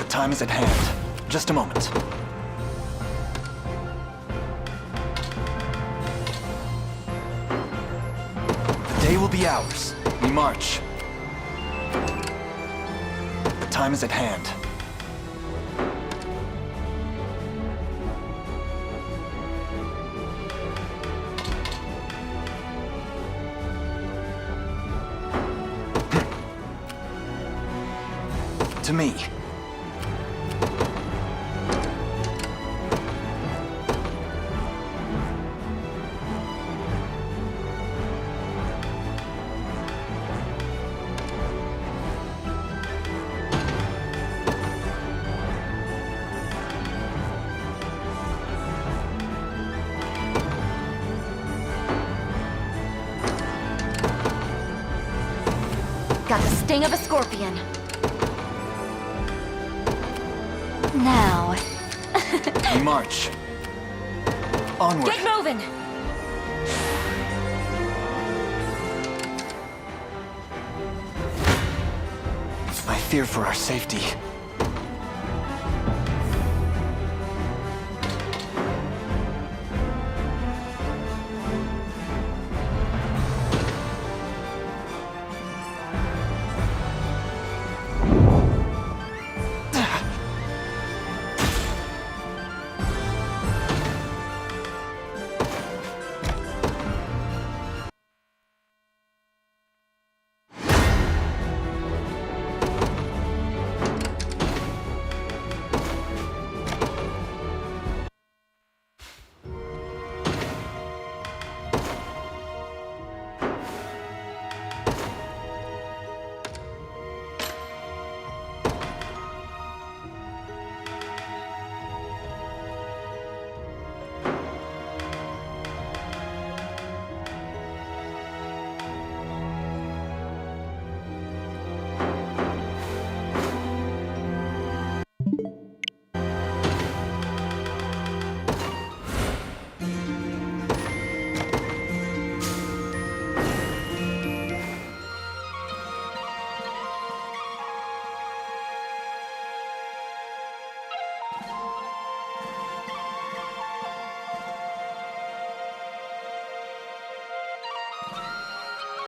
Time is at hand. Just a moment. The day will be ours. We march. The time is at hand. To me. Got the sting of a scorpion. Now. We march. Onward. Get moving! I fear for our safety.